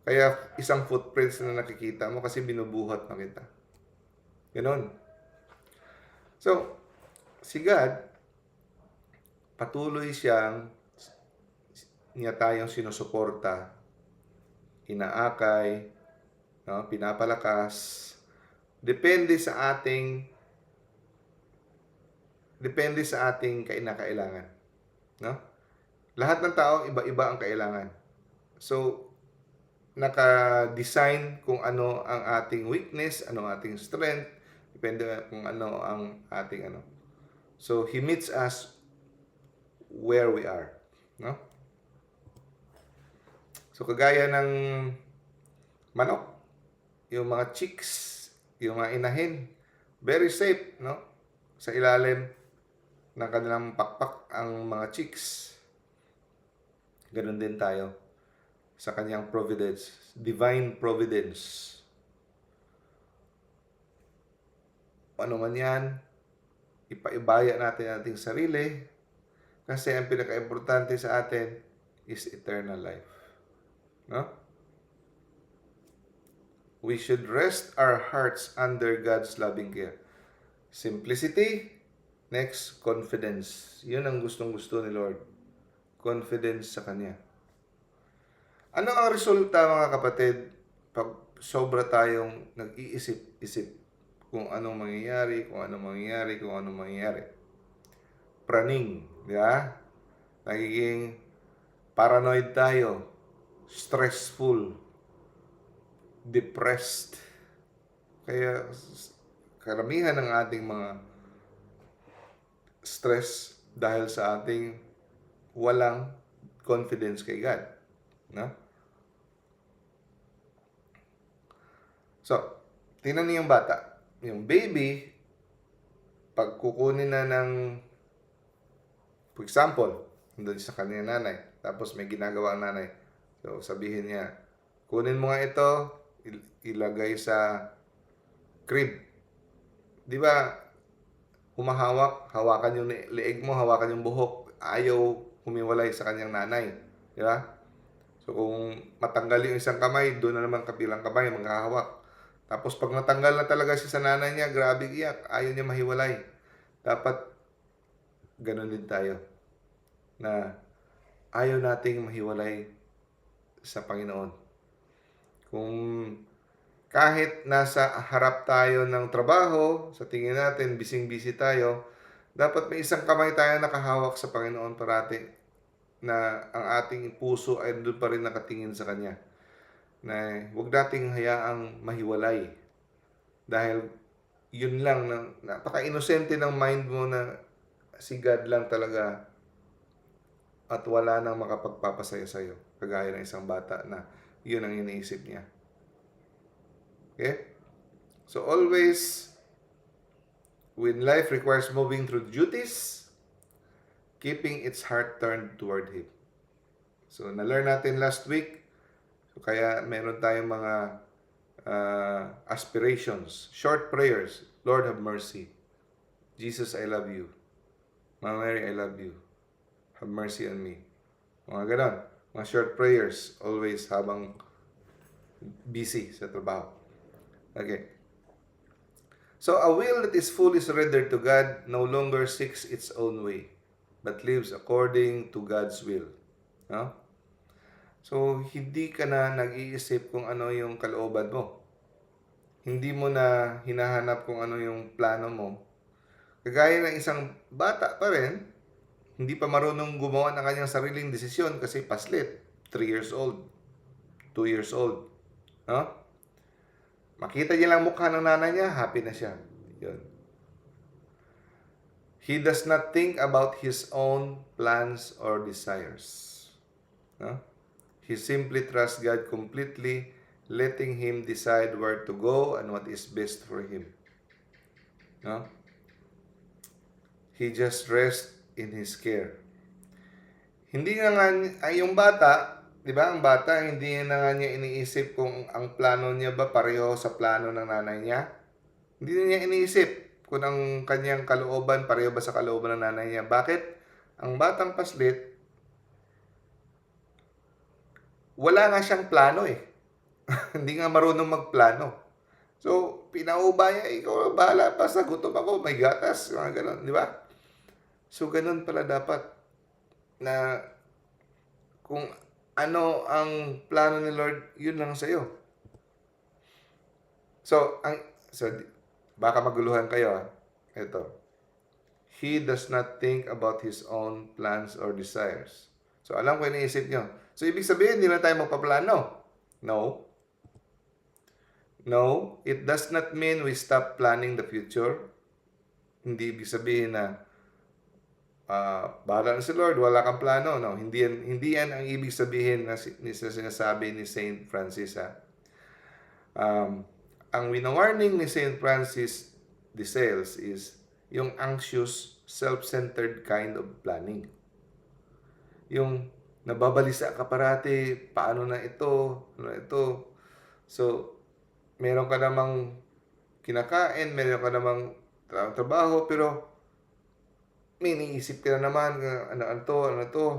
Kaya 1 footprints na nakikita mo kasi binubuhat na kita. Ganon. So, si God, patuloy niya tayong sinusuporta, inaakay, no, pinapalakas, depende sa ating kinakailangan. No? Lahat ng tao, iba-iba ang kailangan. So, naka-design kung ano ang ating weakness, ano ang ating strength, depende kung ano ang ating ano. So, He meets us where we are. No? So, kagaya ng manok, yung mga chicks, yung mga inahin, very safe, no? Sa ilalim ng kanilang pakpak ang mga chicks. Ganon din tayo sa kanyang providence, divine providence. Ano man yan, ipaibaya natin ang ating sarili kasi ang pinaka-importante sa atin is eternal life. No? We should rest our hearts under God's loving care. Simplicity, next, confidence. Yun ang gustong-gusto ni Lord. Confidence sa Kanya. Ano ang resulta, mga kapatid, pag sobra tayong nag-iisip-isip kung anong mangyayari? praning, di ba? Nagiging paranoid tayo, stressful, depressed. Kaya karamihan ng ating mga stress dahil sa ating walang confidence kay God. No? So, tingnan niyo yung bata. Yung baby, pag kukunin na ng, for example, doon sa kanyang nanay, tapos may ginagawa ang nanay. So, sabihin niya, kunin mo nga ito, ilagay sa crib. Di ba, humahawak, hawakan yung leeg mo, hawakan yung buhok, ayaw humiwalay sa kanyang nanay. Di ba? So, kung matanggal yung isang kamay, doon na naman kabilang kamay, maghahawak. Tapos, pag natanggal na talaga siya sa nanay niya, grabe iyak, ayaw niya mahiwalay. Dapat, ganun din tayo. Na ayaw nating mahiwalay sa Panginoon. Kung kahit nasa harap tayo ng trabaho, sa tingin natin, bising-busy tayo, dapat may isang kamay tayo nakahawak sa Panginoon parati na ang ating puso ay doon pa rin nakatingin sa Kanya. Na huwag nating hayaang mahiwalay. Dahil yun lang, napaka-inosente ng mind mo na si God lang talaga at wala nang makapagpapasaya sa'yo. Kagaya ng isang bata na yun ang iniisip niya. Okay? So always, when life requires moving through duties, keeping its heart turned toward Him. So na-learn natin last week, so kaya meron tayong mga aspirations, short prayers. Lord, have mercy. Jesus, I love you. Mama Mary, I love you. Have mercy on me. Mga ganon. Mga short prayers, always habang busy sa trabaho. Okay. So, a will that is fully surrendered to God no longer seeks its own way, but lives according to God's will. No? So, hindi ka na nag-iisip kung ano yung kalooban mo. Hindi mo na hinahanap kung ano yung plano mo. Kagaya ng isang bata pa rin, hindi pa marunong gumawa ng kanyang sariling desisyon kasi paslit. 3 years old, 2 years old. No? Makita niya lang mukha ng nanay niya, happy na siya. Yun. He does not think about his own plans or desires. No? He simply trusts God completely, letting Him decide where to go and what is best for him. No? He just rests in His care. Hindi nga ay yung bata, di ba? Ang bata, hindi na nga niya iniisip kung ang plano niya ba pareho sa plano ng nanay niya. Hindi na niya iniisip kung ang kanyang kalooban pareho ba sa kalooban ng nanay niya. Bakit? Ang batang paslit, wala nga siyang plano eh. Hindi nga marunong magplano. So, pinauba niya, ikaw bahala pa, sa gutom ako, may gatas, mga ganon, di ba? So, ganon pala dapat na kung ano ang plano ni Lord, yun lang sa'yo. So, baka maguluhan kayo ha. Ito. He does not think about his own plans or desires. So, alam ko iniisip nyo. So, ibig sabihin, hindi na tayo magpaplano. No. No, it does not mean we stop planning the future. Hindi ibig sabihin na bahala na si Lord, wala kang plano. No, hindi yan ang ibig sabihin na sinasabi ni Saint Francis. Ang winawarning ni Saint Francis de Sales is yung anxious, self-centered kind of planning. Yung nababalisa ka parati, paano na ito, ano na ito. So, meron ka namang kinakain, meron ka namang trabaho, pero may iniisip ka na naman, ano to.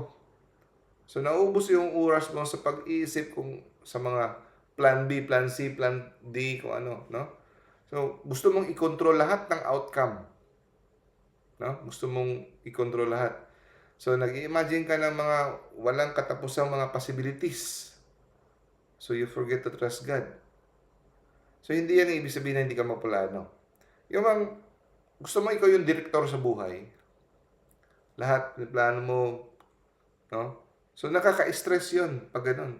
So, naubos yung oras mo sa pag-iisip kung sa mga plan B, plan C, plan D, kung ano, no? So, gusto mong i-control lahat ng outcome. No? Gusto mong i-control lahat. So, nag-i-imagine ka ng mga walang katapusang mga possibilities. So, you forget to trust God. So, hindi yan ibig sabihin na hindi ka magplano. Yung gusto mo ikaw yung direktor sa buhay, Lahat ng plano mo, no? So, nakaka-stress yun pag ganun.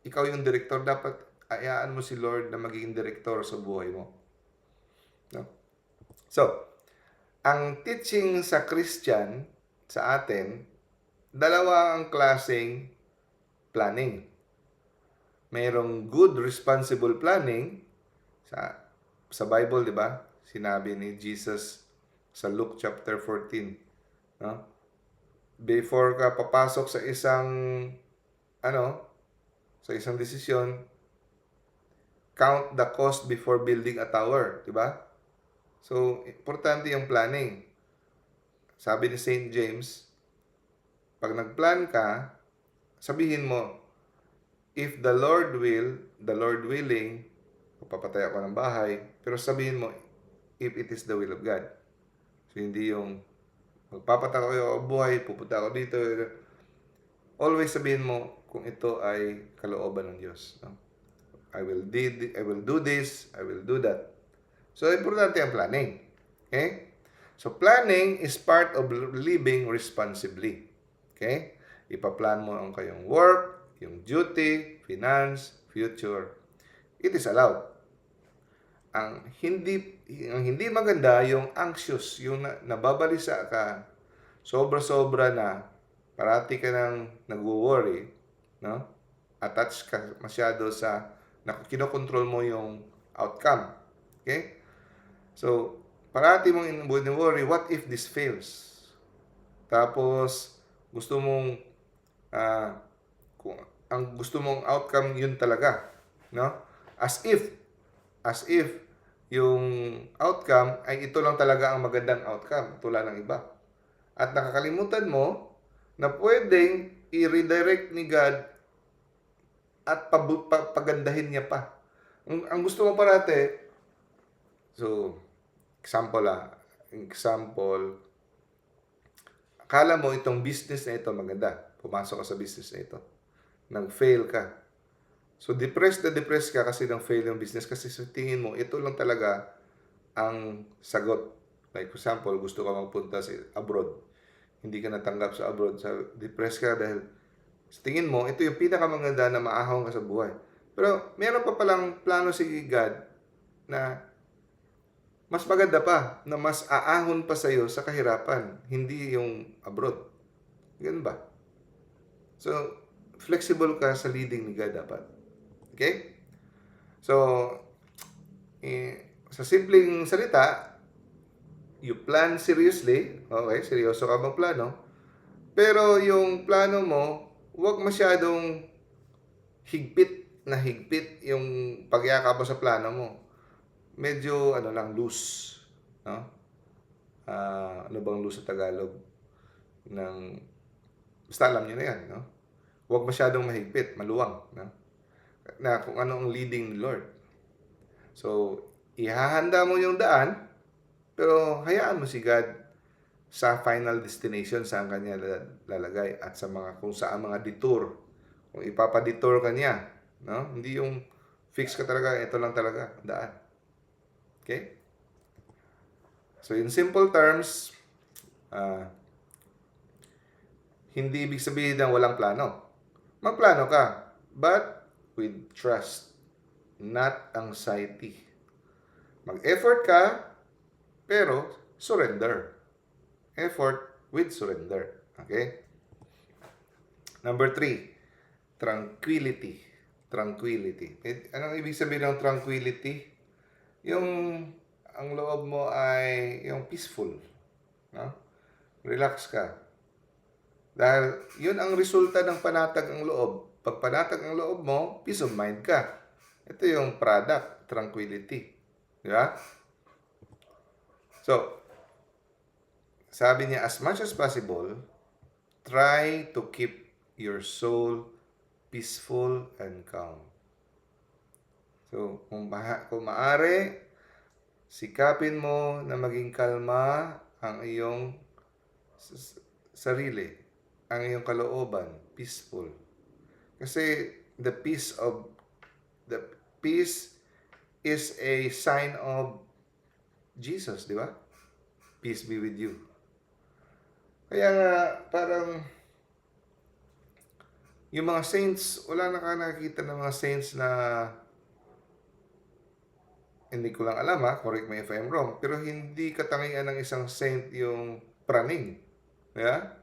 Ikaw yung director, dapat ayaan mo si Lord na maging director sa buhay mo. No? So, ang teaching sa Christian, sa atin, dalawa ang klaseng planning. Mayroong good, responsible planning sa Bible, di ba? Sinabi ni Jesus sa Luke chapter 14. No? Before ka papasok sa sa isang desisyon, count the cost before building a tower, di ba? So, importante yung planning. Sabi ni St. James, pag nagplan ka, sabihin mo, if the Lord willing, papatay ako ng bahay, pero sabihin mo, if it is the will of God. So, hindi yung magpapatay ako buhay, pupunta ako dito. Always sabihin mo kung ito ay kalooban ng Diyos. No? I will do this, I will do that. So, importante ang planning. Okay? So, planning is part of living responsibly. Okay? Ipaplan mo ang kayong work, yung duty, finance, future. It is allowed. Ang hindi maganda yung anxious, yung nababalisa ka, sobra-sobra na, parati ka nang nagwo-worry, no? Attach ka masyado sa kinokontrol mo yung outcome. Okay? So, parati mong worry, what if this fails? Tapos, gusto mong, kung ang gusto mong outcome yun talaga. No? As if yung outcome ay ito lang talaga ang magandang outcome, tula ng iba. At nakakalimutan mo na pwedeng i-redirect ni God at pagandahin niya pa. Ang gusto mo parati, so, example, akala mo itong business na ito maganda. Pumasok ka sa business na ito. Nag-fail ka. So, depressed ka kasi nang-fail yung business kasi sa tingin mo, ito lang talaga ang sagot. Like, for example, gusto ka magpunta sa abroad. Hindi ka natanggap sa abroad. Depressed ka dahil sa tingin mo, ito yung pinakamaganda na maahon ka sa buhay. Pero, meron pa palang plano si God na mas maganda pa, na mas aahon pa sa'yo sa kahirapan, hindi yung abroad. Ganun ba? So, flexible ka sa leading ni God dapat. Okay? So, sa simpleng salita, you plan seriously. Okay, seryoso ka magplano. Pero yung plano mo, huwag masyadong higpit yung pagyakap mo sa plano mo. Medyo, loose. No? Ano bang loose sa Tagalog? Basta alam niyo na yan, no? Huwag masyadong mahigpit, maluwang, no? Na kung ano ang leading ni Lord. So, ihahanda mo yung daan, pero hayaan mo si God sa final destination saan kanya lalagay at kung saan mga detour. Kung ipapadetour ka niya, no? Hindi yung fix ka talaga, ito lang talaga, daan. Okay? So, in simple terms, hindi ibig sabihin na walang plano. Magplano ka, but with trust, not anxiety. Mag-effort ka, pero surrender. Effort with surrender. Okay? Number 3, tranquility. Tranquility. Anong ibig sabihin ng tranquility? Ang loob mo ay yung peaceful. No? Relax ka. Dahil yun ang resulta ng panatag ang loob. Pag panatag ang loob mo, peace of mind ka. Ito yung product, tranquility. Di ba? So, sabi niya, as much as possible, try to keep your soul peaceful and calm. So, kung maaari, sikapin mo na maging kalma ang iyong sarili, ang iyong kalooban, peaceful. Kasi the peace is a sign of Jesus, di ba? Peace be with you. Kaya nga, parang yung mga saints, wala na ka nakikita ng mga saints na hindi ko lang alam correct me if I'm wrong, pero hindi katangian ng isang saint yung praning. Yeah?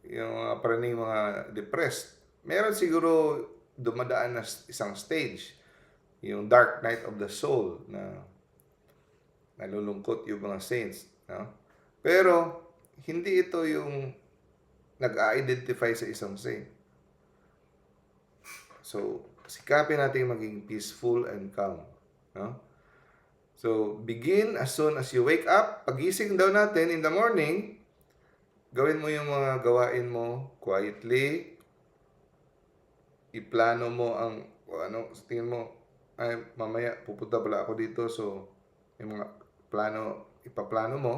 Yung mga praning, mga depressed. Meron siguro dumadaan na isang stage, yung dark night of the soul na nalulungkot yung mga saints. No? Pero, hindi ito yung nag-identify sa isang saint. So, sikapin natin maging peaceful and calm. No? So, begin as soon as you wake up. Pagising daw natin in the morning, gawin mo yung mga gawain mo quietly. Iplano mo ang, ano, sa tingin mo, ay, mamaya pupunta pala ako dito. So, yung mga ipaplano mo.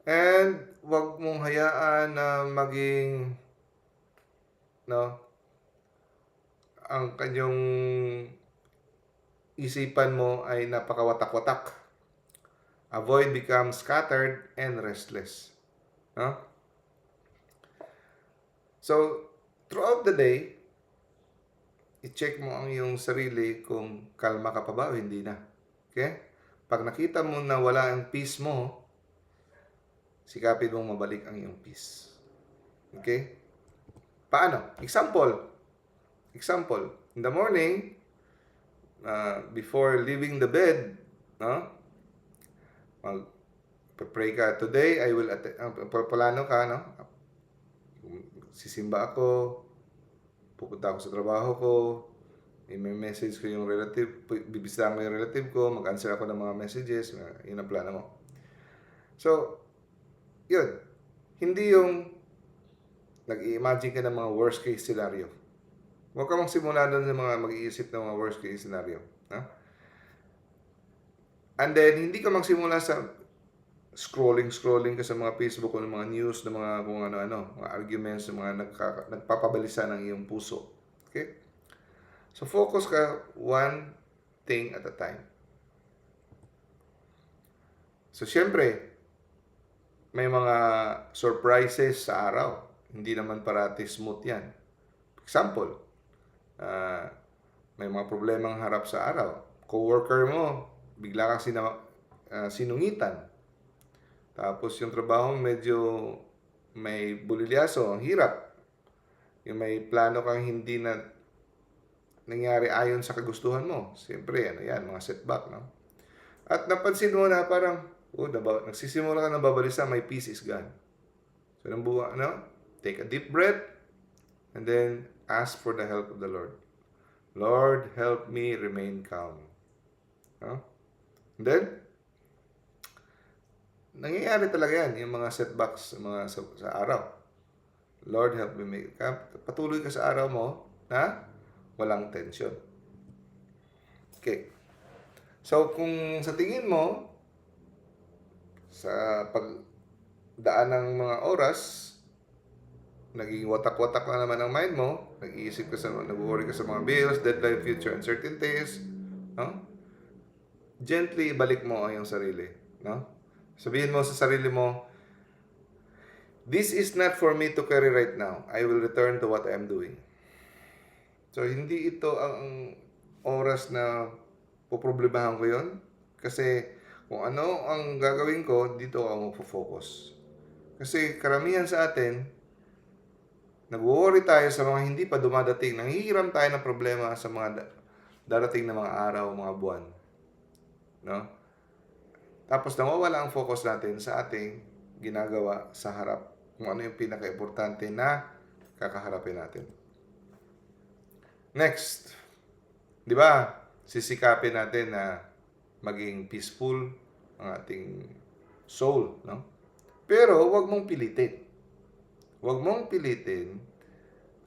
And, wag mong hayaan na maging, no, ang kanyang isipan mo ay napakawatak-watak. Avoid become scattered and restless. No? So, throughout the day, i-check mo ang iyong sarili kung kalma ka pa ba o hindi na. Okay? Pag nakita mo na wala ang peace mo, sikapin mong mabalik ang iyong peace. Okay? Paano? Example, in the morning, before leaving the bed, no? Mag-pray ka. Today, I will plano ka, no? Sisimba ako, pupunta ako sa trabaho ko, may message ko yung relative, bibisitahan ko yung relative ko, mag-answer ako ng mga messages, yun ang plano mo. So, yun. Hindi yung nag-i-imagine ka ng mga worst case scenario. Huwag ka magsimula doon sa mga mag-iisip ng mga worst case scenario. No? And then, hindi ka magsimula sa scrolling ka sa mga Facebook o ng mga news, ng mga kung ano-ano, mga arguments, ng mga nagpapabalisa ng iyong puso. Okay? So, focus ka one thing at a time. So, syempre, may mga surprises sa araw. Hindi naman parati smooth yan. Example, may mga problemang harap sa araw. Coworker mo, bigla kang sinungitan. Tapos yung trabaho medyo may bulilyaso, ang hirap. Yung may plano kang hindi na nangyari ayon sa kagustuhan mo. Siyempre, mga setback, no? At napansin mo na parang, nagsisimula ka na babalisa, my peace is gone. So, take a deep breath, and then ask for the help of the Lord. Lord, help me remain calm. No? And then, nangyayari talaga yan, yung mga setbacks sa araw. Lord, help me make calm. Patuloy ka sa araw mo na walang tension. Okay. So, kung sa tingin mo, sa pagdaan ng mga oras, naging watak-watak na naman ang mind mo, nag-iisip ka nag-worry ka sa mga bills, deadline, future uncertainties, no? Gently balik mo ang iyong sarili, no? Sabihin mo sa sarili mo, this is not for me to carry right now. I will return to what I am doing. So, hindi ito ang oras na poproblemahan ko yon. Kasi, kung ano ang gagawin ko, dito ako magpo-focus. Kasi, karamihan sa atin, nag-worry tayo sa mga hindi pa dumadating. Nanghihiram tayo ng problema sa mga darating na mga araw, mga buwan. No? Tapos nawawala ang focus natin sa ating ginagawa sa harap. Kung ano yung pinaka-importante na kakaharapin natin. Next. Di ba? Sisikapin natin na maging peaceful ang ating soul. No? Pero huwag mong pilitin. Huwag mong pilitin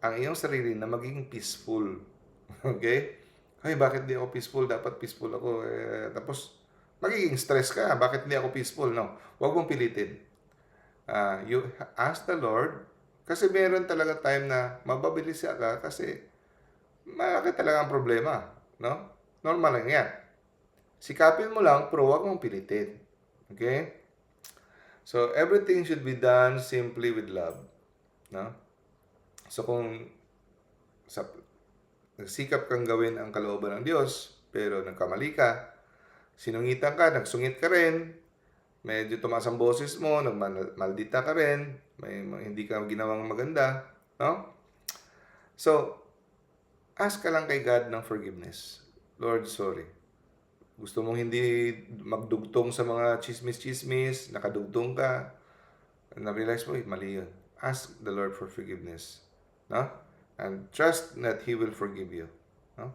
ang iyong sarili na maging peaceful. Okay? Ay, bakit di ako peaceful? Dapat peaceful ako. Tapos, magiging stress ka. Bakit hindi ako peaceful? No. Huwag mong pilitin. You ask the Lord, kasi meron talaga time na mababilis ka kasi malaki talaga ang problema. No? Normal lang yan. Sikapin mo lang, pero huwag mong pilitin. Okay? So, everything should be done simply with love. No? So, kung sa, nagsikap kang gawin ang kalooban ng Diyos, pero nagkamali ka, sinungitan ka, nagsungit ka rin, medyo tumaas ang boses mo, nagmaldita ka rin, hindi ka ginawang maganda, no? So, ask ka lang kay God ng forgiveness. Lord, sorry. Gusto mong hindi magdugtong sa mga chismis-chismis, nakadugtong ka, na-realize mo, mali yun. Ask the Lord for forgiveness. No? And trust that He will forgive you. No?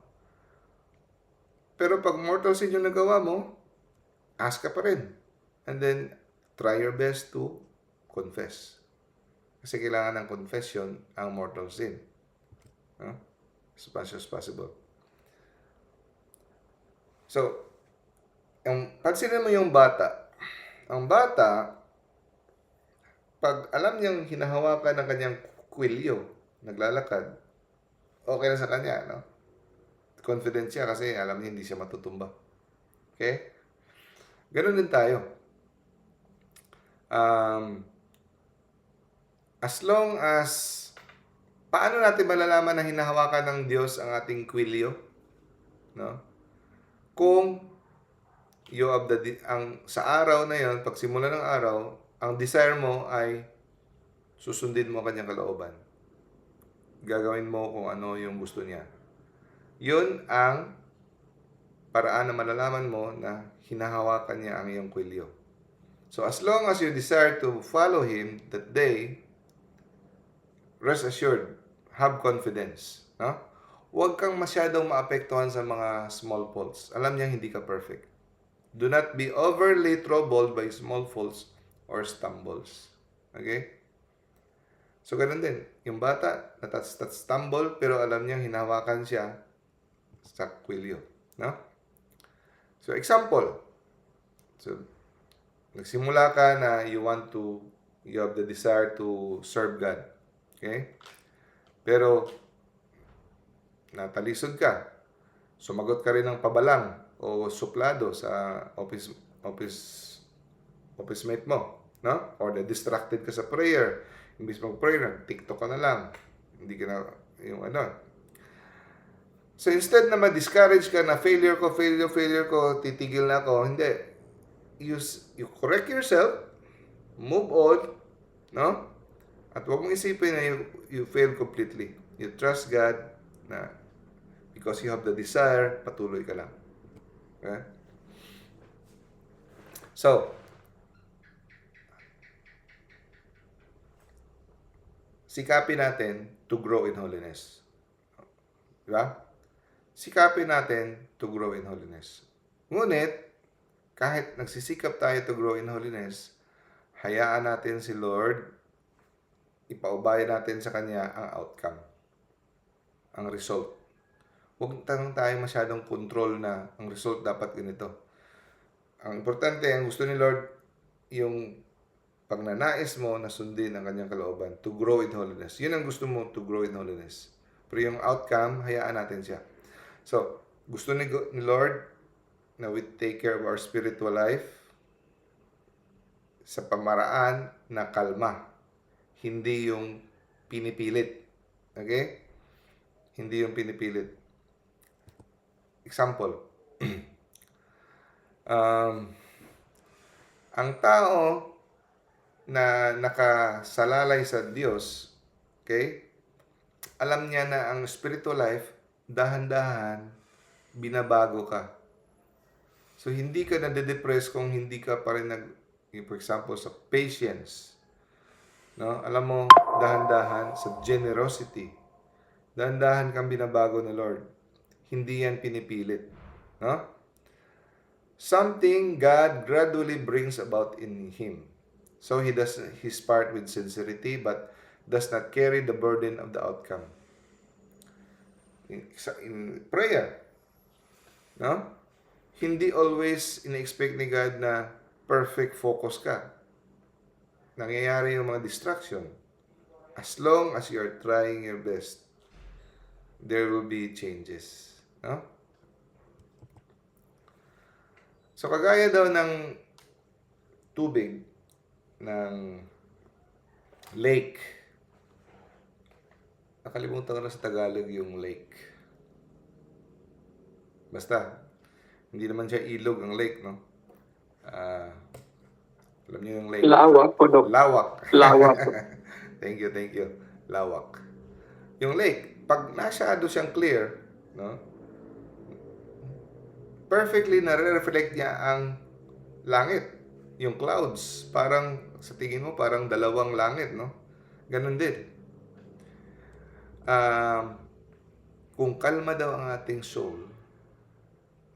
Pero pag mortal sin yung nagawa mo, ask ka pa rin. And then, try your best to confess. Kasi kailangan ng confession ang mortal sin. No? As much as possible. So, pansinin mo yung bata. Ang bata, pag alam niyang hinahawakan ng kanyang kwilyo, naglalakad, okay na sa kanya, no? Confident siya kasi alam niya hindi siya matutumba. Okay? Ganun din tayo. As long as, paano natin malalaman na hinahawakan ng Diyos ang ating kwilyo? No? Kung sa araw na yon, pagsimula ng araw, ang desire mo ay susundin mo kanyang kalooban. Gagawin mo kung ano yung gusto niya. Yun ang paraan na malalaman mo na hinahawakan niya ang iyong kwilyo. So as long as you desire to follow Him that day, rest assured, have confidence. No? Huwag kang masyadong maapektuhan sa mga small faults. Alam niya hindi ka perfect. Do not be overly troubled by small faults or stumbles. Okay? So, ganun din. Yung bata, stumble, pero alam niya, hinahawakan siya sa kwilyo. No? So, example. So, nagsimula ka na you have the desire to serve God. Okay? Pero, natalisod ka. Sumagot ka rin ng pabalang o suplado sa office mate mo, no? Or distracted ka sa prayer. Imbis mag-prayer, TikTok ka na lang. Hindi ka na, yung ano. So instead na ma-discourage ka na failure ko, titigil na ako, hindi. You correct yourself, move on, no? At huwag mong isipin na you failed completely. You trust God na because you have the desire, patuloy ka lang. Okay? So, sikapin natin to grow in holiness. Diba? Sikapin natin to grow in holiness. Ngunit, kahit nagsisikap tayo to grow in holiness, hayaan natin si Lord, ipaubaya natin sa Kanya ang outcome, ang result. Huwag tayo masyadong control na ang result dapat ganito. Ang importante, ang gusto ni Lord, yung pagnanais mo na sundin ang kanyang kalooban, to grow in holiness. Yun ang gusto mo, to grow in holiness. Pero yung outcome, hayaan natin siya. So, gusto ni Lord na we take care of our spiritual life sa pamaraan na kalma. Hindi yung pinipilit. Okay? Hindi yung pinipilit. Example. Ang tao na nakasalalay sa Diyos, okay? Alam niya na ang spiritual life, dahan-dahan, binabago ka. So, hindi ka nade-depress kung hindi ka pa rin for example, sa patience. No? Alam mo, dahan-dahan sa generosity. Dahan-dahan kang binabago ni Lord. Hindi yan pinipilit. No? Something God gradually brings about in Him. So He does His part with sincerity but does not carry the burden of the outcome. In prayer, no? Hindi always in-expect ni God na perfect focus ka. Nangyayari yung mga distraction. As long as you are trying your best, there will be changes. No? So, kagaya daw ng tubig, ng lake. Nakalimutan ko na sa Tagalog yung lake. Basta, hindi naman siya ilog ang lake, no? Alam niyo yung lake? Lawak po, Dok. Lawak. Lawak po. Thank you. Lawak. Yung lake, pag masyado siyang clear, no? Perfectly nare-reflect niya ang langit. Yung clouds, parang sa tingin mo parang dalawang langit, no? Ganun din. Kung kalma daw ang ating soul,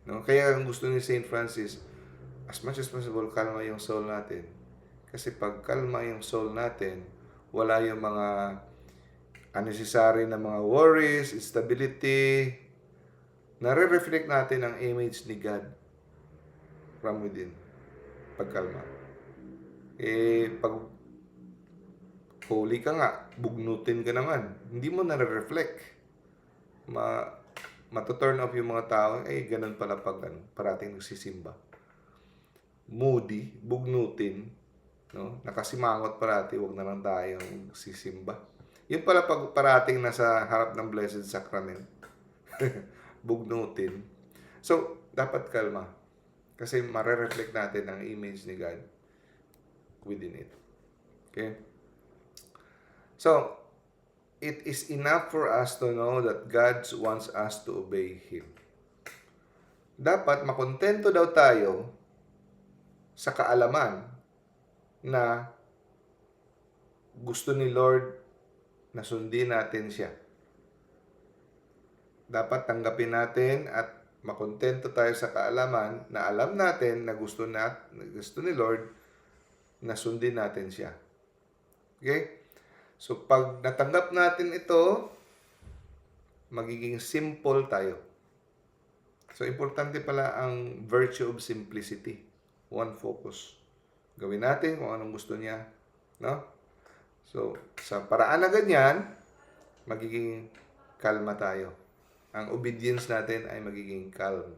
no? Kaya ang gusto ni Saint Francis, as much as possible, kalma yung soul natin. Kasi pag kalma yung soul natin, wala yung mga unnecessary na mga worries, instability. Nare-reflect natin ang image ni God from within. Pagkalma. Pag holy ka nga, bugnutin ka naman. Hindi mo nare-reflect. Matuturn off yung mga tao, ganun pala pag parating nagsisimba. Moody, bugnutin, no? Nakasimangot parati, wag na lang tayong sisimba. Yun pala pag parating nasa harap ng Blessed Sacrament. Bugnutin. So, dapat kalma. Kasi mare-reflect natin ang image ni God within it. Okay? So, it is enough for us to know that God wants us to obey Him. Dapat makontento daw tayo sa kaalaman na gusto ni Lord na sundin natin siya. Dapat tanggapin natin at makontento tayo sa kaalaman na alam natin na gusto ni Lord na sundin natin siya. Okay? So, pag natanggap natin ito, magiging simple tayo. So, importante pala ang virtue of simplicity. One focus. Gawin natin kung anong gusto niya. No? So, sa paraan na ganyan, magiging kalma tayo. Ang obedience natin ay magiging calm.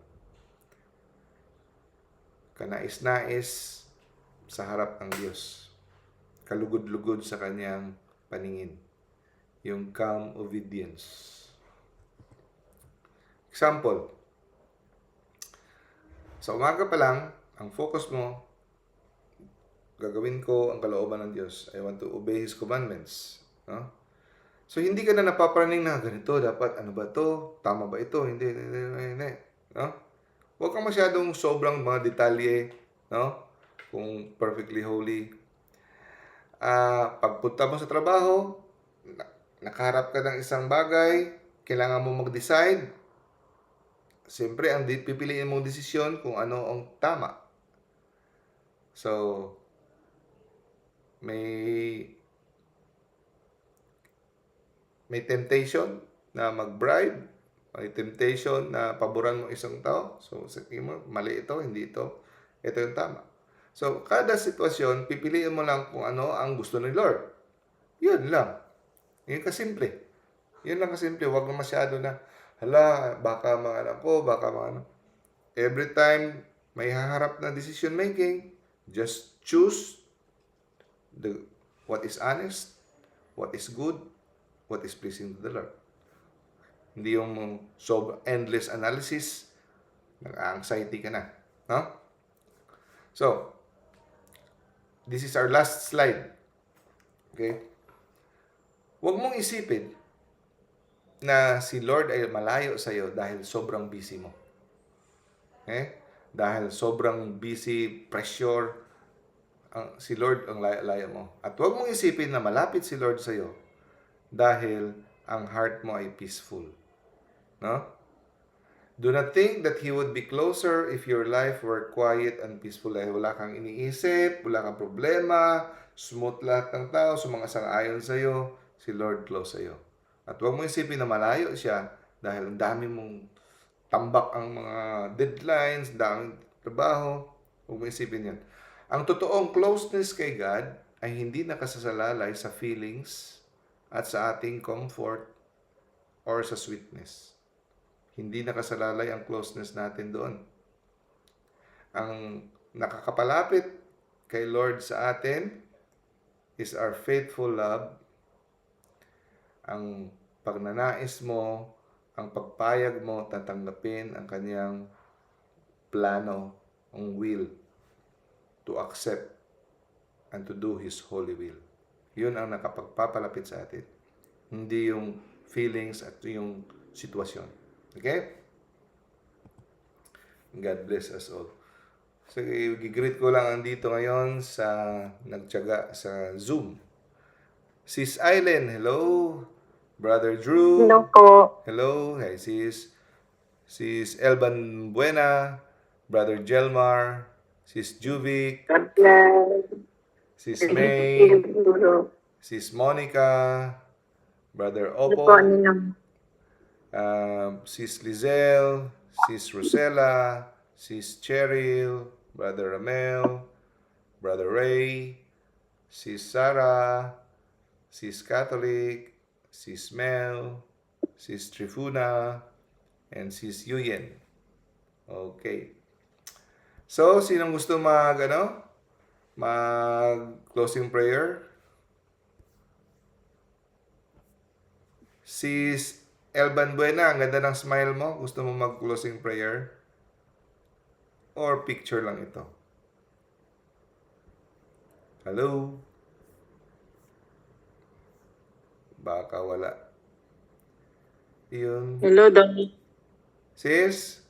Kanais-nais sa harap ng Diyos. Kalugod-lugod sa kanyang paningin. Yung calm obedience. Example. Sa umaga pa lang, ang focus mo, gagawin ko ang kalooban ng Diyos. I want to obey His commandments. No? So, hindi ka na napapraning na ganito, dapat ano ba to? Tama ba ito? Hindi. No? Huwag kang masyadong sobrang mga detalye, no? Kung perfectly holy. Pagpunta mo sa trabaho, nakaharap ka ng isang bagay, kailangan mo mag-decide. Siyempre, ang pipiliin mong desisyon kung ano ang tama. So, may temptation na mag-bribe, may temptation na paboran mo isang tao. So, sabihin mo, mali ito, hindi ito. Ito yung tama. So, kada sitwasyon, pipiliin mo lang kung ano ang gusto ni Lord. Yun lang. Yun kasimple. Yun lang kasimple. Huwag na masyado na, hala, baka mga anak ko, baka mga ano. Every time may haharap na decision making, just choose what is honest, what is good, what is pleasing to the Lord. Hindi yung endless analysis, nag-anxiety ka na. No? So, this is our last slide. Okay? Huwag mong isipin na si Lord ay malayo sa iyo dahil sobrang busy mo. Okay? Dahil sobrang busy, pressure, si Lord ang layo mo. At huwag mong isipin na malapit si Lord sa iyo dahil ang heart mo ay peaceful. No? Do not think that He would be closer if your life were quiet and peaceful. Wala kang iniisip, wala kang problema, smooth lahat ng tao, sumangasang-ayon sa iyo, si Lord close sa iyo. At huwag mong isipin na malayo siya dahil ang dami mong tambak ang mga deadlines, daming trabaho. Huwag mong isipin yan. Ang totoong closeness kay God ay hindi nakasasalalay sa feelings at sa ating comfort or sa sweetness. Hindi nakasalalay ang closeness natin doon. Ang nakakapalapit kay Lord sa atin is our faithful love, ang pagnanais mo, ang pagpayag mo, tatanggapin ang kanyang plano, ang will, to accept and to do His holy will. Yun ang nakapagpapalapit sa atin. Hindi yung feelings at yung sitwasyon. Okay? God bless us all. So, i-greet ko lang andito ngayon sa nagtiyaga sa Zoom. Sis Aileen, hello. Brother Drew. Hello po. Hello. Hi, sis. Sis Elban Buena. Brother Jelmar. Sis Juvic. God bless. Sis May. Siguro. Sis Monica. Brother Ano po, Opo. Ninang? Sis Lizelle. Sis Rosella. Sis Cheryl. Brother Ramel. Brother Ray. Sis Sarah. Sis Catholic. Sis Mel. Sis Trifuna. And Sis Yuyen. Okay. So, sinong gusto mag closing prayer? Sis Elban Buena, ang ganda ng smile mo. Gusto mo mag closing prayer? Or picture lang ito? Hello? Baka wala. Yun. Hello, Donnie. Sis?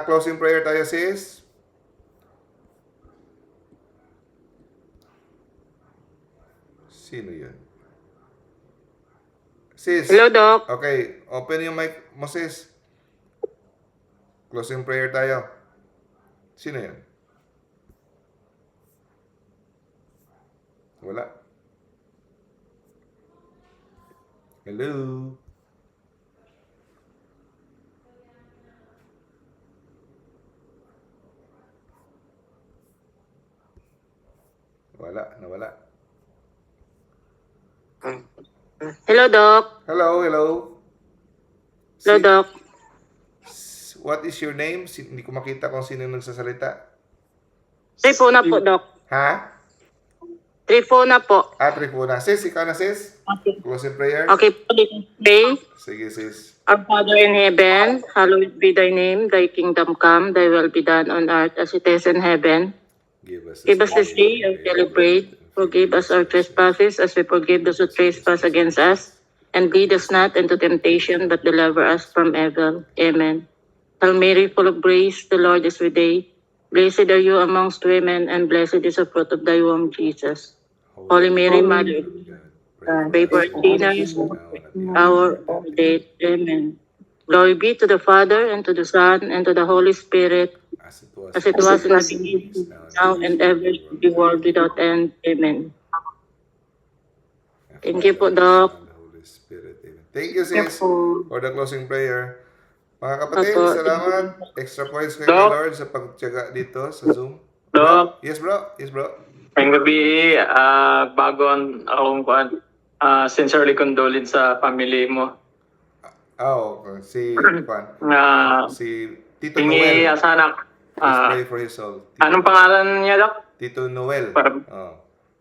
Closing prayer tayo, sis. Sino yun? Sis. Hello, Doc. Okay, open yung mic mo, sis. Closing prayer tayo. Sino yun? Wala. Hello? Nawala. Hello, Doc. Hello. Hello, Si- Doc. What is your name? Hindi ko makita kung sino nagsasalita. Trifuna po, Doc. Ha? Trifuna po. Trifuna. Sis, ikaw na, sis? Okay. Closing prayer? Okay po, let's pray. Sige, sis. Our Father in heaven, hallowed be thy name, thy kingdom come, thy will be done on earth as it is in heaven. Give us Give us this day our daily bread. Forgive us our trespasses as we forgive those who trespass against us. And lead us not into temptation, but deliver us from evil. Amen. Hail Mary, full of grace, the Lord is with thee. Blessed are you amongst women, and blessed is the fruit of thy womb, Jesus. Holy Mary, Mother of God, pray for us sinners, hour of death. Amen. Glory be to the Father, and to the Son, and to the Holy Spirit, as it was in the beginning, now and ever, should be world without end. Amen. Thank you po, Doc. Holy Spirit. Amen. Thank you, sis, po. for the closing prayer. Mga kapatid, Opo. salamat. Extra points kay Doc. Lord sa pagtiyaga dito sa Zoom. Doc. Yes, bro. Yes, bro. Ngayong gabi, bago akong sincerely condolence sa family mo. Okay. Si Juan. Si Tito Hingi Noel. sana, Please pray for his soul. anong pangalan niya, Doc? Tito Noel. Para-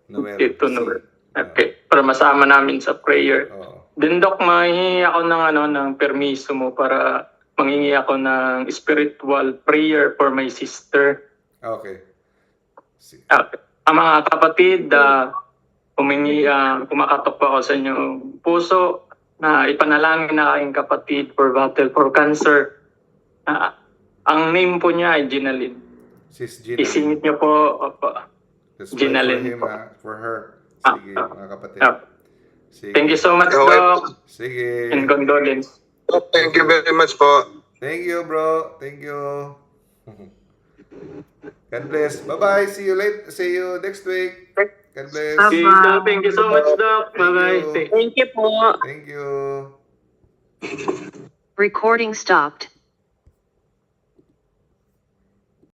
Noel. Tito Noel. Okay, para masama namin sa prayer. Oo. Then, Doc, mahingi ako ng permiso mo para mangingi ako ng spiritual prayer for my sister. Okay. Ang mga kapatid, kumakatok po ako sa inyong puso na ipanalangin na aking kapatid for battle for cancer. Ang name po niya ay Ginalyn. Sis Gina. Isingit niyo po. Let's pray for Ginalyn him, po. for her. Sige, mga kapatid. Sige. Thank you so much, Doc. Sige. And condolence. Thank you very much po. Thank you, bro. Thank you. God bless. Bye-bye. See you next week. God bless. Okay, Doc, thank you so much, Doc. Bye-bye. you. Thank you po. Thank you. Recording stopped.